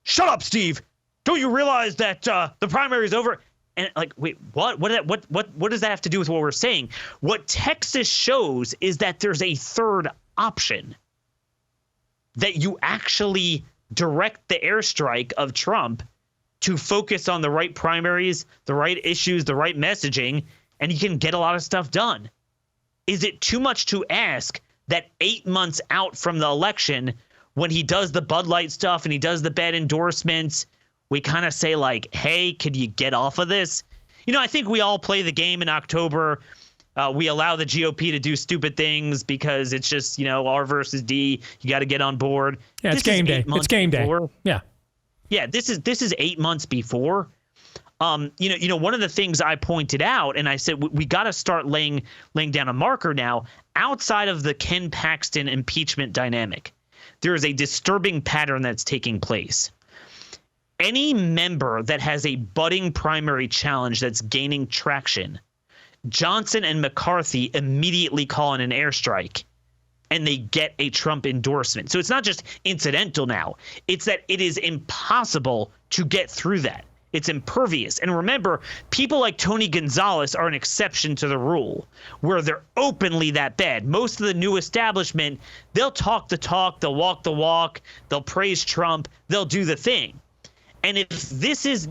Shut up, Steve. Don't you realize that the primary is over? And wait, what? What does that have to do with what we're saying? What Texas shows is that there's a third option, that you actually direct the airstrike of Trump to focus on the right primaries, the right issues, the right messaging, and you can get a lot of stuff done. Is it too much to ask that 8 months out from the election, when he does the Bud Light stuff and he does the bad endorsements, we kind of say hey, could you get off of this? I think we all play the game in October. We allow the GOP to do stupid things because it's just, R versus D. You got to get on board. Yeah, it's game day. It's game day. Yeah. Yeah, this is 8 months before. One of the things I pointed out, and I said we got to start laying down a marker now, outside of the Ken Paxton impeachment dynamic. There is a disturbing pattern that's taking place. Any member that has a budding primary challenge that's gaining traction, Johnson and McCarthy immediately call in an airstrike and they get a Trump endorsement. So it's not just incidental now. It's that it is impossible to get through that. It's impervious. And remember, people like Tony Gonzalez are an exception to the rule, where they're openly that bad. Most of the new establishment, they'll talk the talk, they'll walk the walk, they'll praise Trump, they'll do the thing. And if this is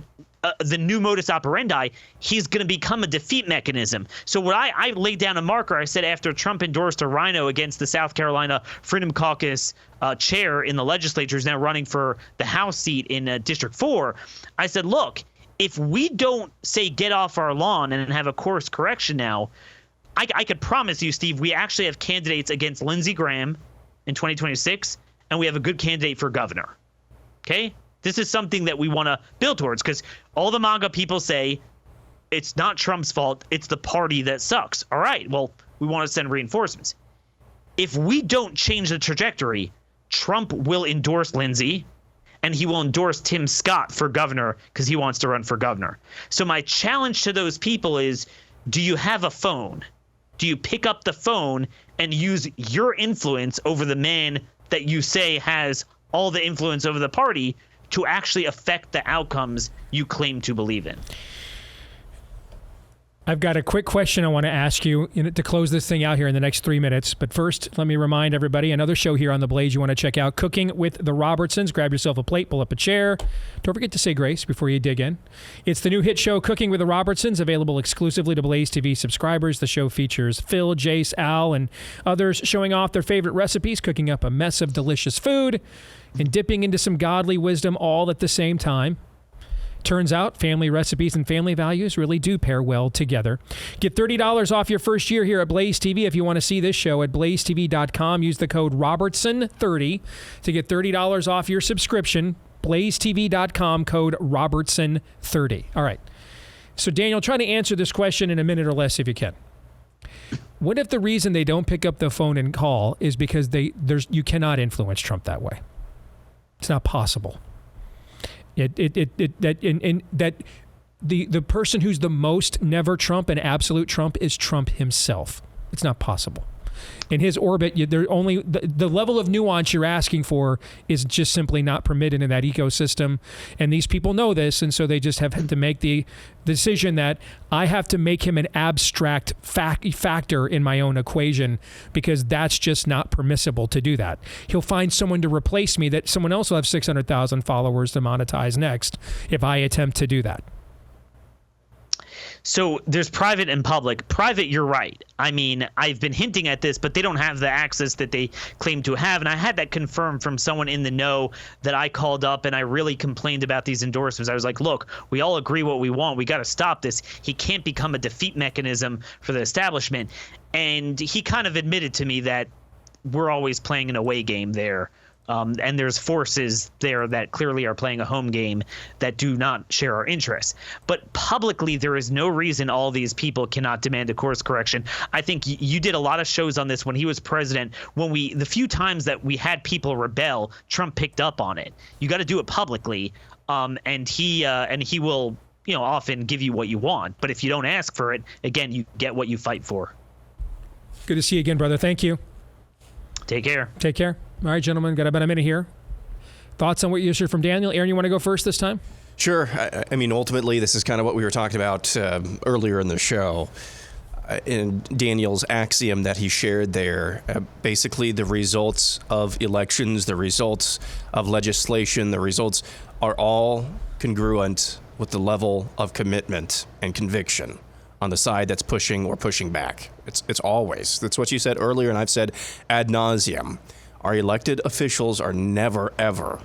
the new modus operandi, he's going to become a defeat mechanism. So what I laid down a marker, I said after Trump endorsed a rhino against the South Carolina Freedom Caucus chair in the legislature, is now running for the House seat in District 4, I said, look, if we don't say get off our lawn and have a course correction now, I could promise you, Steve, we actually have candidates against Lindsey Graham in 2026, and we have a good candidate for governor. Okay? This is something that we want to build towards, because all the MAGA people say it's not Trump's fault, it's the party that sucks. All right, well, we want to send reinforcements. If we don't change the trajectory, Trump will endorse Lindsey, and he will endorse Tim Scott for governor because he wants to run for governor. So my challenge to those people is, do you have a phone? Do you pick up the phone and use your influence over the man that you say has all the influence over the party to actually affect the outcomes you claim to believe in? I've got a quick question I want to ask you to close this thing out here in the next 3 minutes. But first, let me remind everybody, another show here on The Blaze you want to check out, Cooking with the Robertsons. Grab yourself a plate, pull up a chair. Don't forget to say grace before you dig in. It's the new hit show, Cooking with the Robertsons, available exclusively to Blaze TV subscribers. The show features Phil, Jace, Al, and others showing off their favorite recipes, cooking up a mess of delicious food, and dipping into some godly wisdom all at the same time. Turns out family recipes and family values really do pair well together. Get $30 off your first year here at Blaze TV. If you want to see this show at blazetv.com, use the code Robertson30 to get $30 off your subscription. blazetv.com, code Robertson30. All right. So, Daniel, try to answer this question in a minute or less if you can. What if the reason they don't pick up the phone and call is because you cannot influence Trump that way? It's not possible. That the person who's the most never Trump and absolute Trump is Trump himself. It's not possible. In his orbit, the level of nuance you're asking for is just simply not permitted in that ecosystem. And these people know this, and so they just have to make the decision that I have to make him an abstract factor in my own equation, because that's just not permissible to do that. He'll find someone to replace me, that someone else will have 600,000 followers to monetize next if I attempt to do that. So there's private and public. Private, you're right. I mean, I've been hinting at this, but they don't have the access that they claim to have. And I had that confirmed from someone in the know that I called up, and I really complained about these endorsements. I was like, look, we all agree what we want. We got to stop this. He can't become a defeat mechanism for the establishment. And he kind of admitted to me that we're always playing an away game there. And there's forces there that clearly are playing a home game that do not share our interests. But publicly, there is no reason all these people cannot demand a course correction. I think you did a lot of shows on this when he was president. The few times that we had people rebel, Trump picked up on it. You got to do it publicly. and he will, often give you what you want. But if you don't ask for it, again, you get what you fight for. Good to see you again, brother. Thank you. Take care. Take care. All right, gentlemen, got about a minute here. Thoughts on what you heard from Daniel? Aaron, you want to go first this time? Sure. I mean, ultimately, this is kind of what we were talking about earlier in the show. In Daniel's axiom that he shared there, basically the results of elections, the results of legislation, the results are all congruent with the level of commitment and conviction on the side that's pushing or pushing back. It's always. That's what you said earlier, and I've said ad nauseum. Our elected officials are never, ever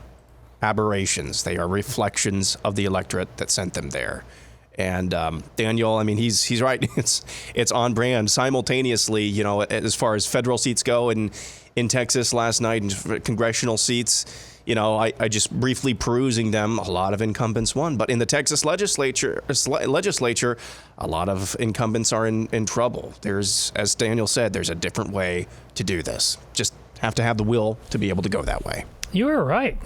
aberrations. They are reflections of the electorate that sent them there. And Daniel, I mean, he's right. It's on brand. Simultaneously, as far as federal seats go in Texas last night and congressional seats, I just briefly perusing them, a lot of incumbents won. But in the Texas legislature, a lot of incumbents are in trouble. There's, as Daniel said, there's a different way to do this. Just have to have the will to be able to go that way. You were right.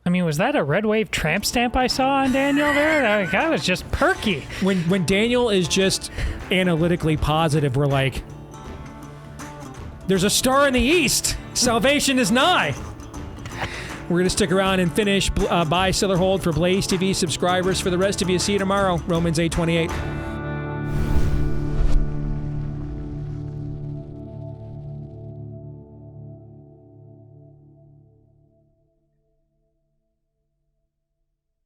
I mean, was that a red wave tramp stamp I saw on Daniel there? That was just perky. When Daniel is just analytically positive, we're like, there's a star in the east. Salvation is nigh. We're going to stick around and finish buy, sell, or hold for Blaze TV subscribers. For the rest of you, see you tomorrow. Romans 8:28.